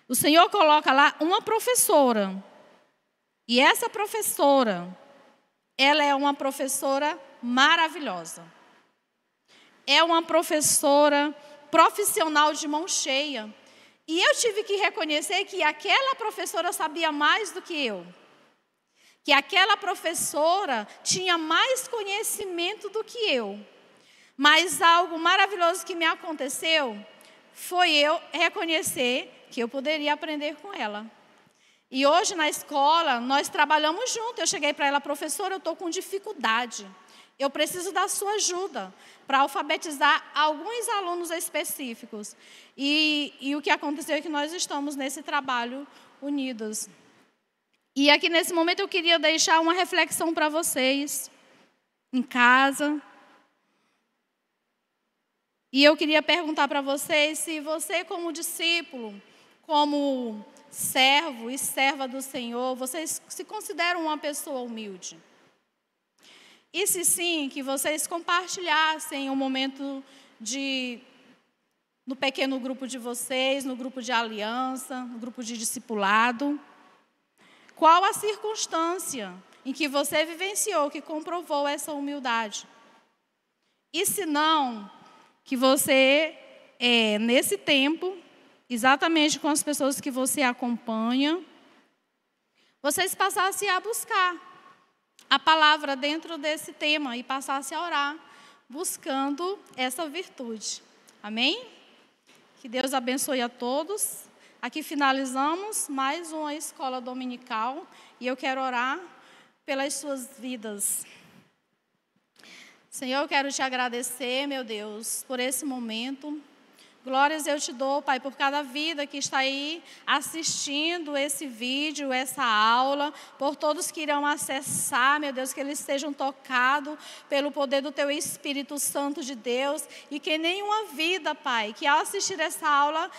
O Senhor coloca lá uma professora. E essa professora, ela é uma professora maravilhosa. É uma professora profissional de mão cheia. E eu tive que reconhecer que aquela professora sabia mais do que eu. Que aquela professora tinha mais conhecimento do que eu. Mas algo maravilhoso que me aconteceu foi eu reconhecer que eu poderia aprender com ela. E hoje na escola nós trabalhamos juntos. Eu cheguei para ela, professora, eu estou com dificuldade. Eu preciso da sua ajuda para alfabetizar alguns alunos específicos. E o que aconteceu é que nós estamos nesse trabalho unidos. E aqui nesse momento eu queria deixar uma reflexão para vocês, em casa. E eu queria perguntar para vocês se você como discípulo, como servo e serva do Senhor, vocês se consideram uma pessoa humilde. E se sim, que vocês compartilhassem um momento no pequeno grupo de vocês, no grupo de aliança, no grupo de discipulado. Qual a circunstância em que você vivenciou, que comprovou essa humildade? E se não, que você, nesse tempo, exatamente com as pessoas que você acompanha, vocês passassem a buscar a palavra dentro desse tema e passassem a orar, buscando essa virtude. Amém? Que Deus abençoe a todos. Aqui finalizamos mais uma escola dominical e eu quero orar pelas suas vidas. Senhor, eu quero te agradecer, meu Deus, por esse momento. Glórias eu te dou, Pai, por cada vida que está aí assistindo esse vídeo, essa aula, por todos que irão acessar, meu Deus, que eles sejam tocados pelo poder do Teu Espírito Santo de Deus e que nenhuma vida, Pai, que ao assistir essa aula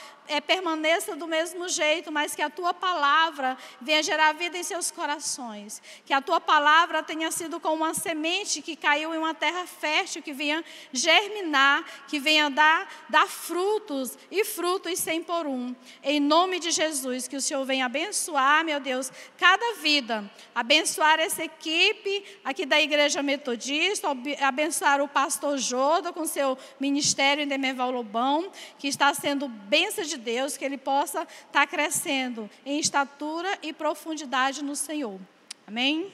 permaneça do mesmo jeito, mas que a Tua palavra venha gerar vida em seus corações. Que a Tua palavra tenha sido como uma semente que caiu em uma terra fértil, que venha germinar, que venha dar frutos e frutos 100 por 1. Em nome de Jesus, que o Senhor venha abençoar, meu Deus, cada vida. Abençoar essa equipe aqui da Igreja Metodista, abençoar o pastor Joda com seu ministério em Demerval Lobão, que está sendo bênção de Deus, que ele possa estar crescendo em estatura e profundidade no Senhor. Amém?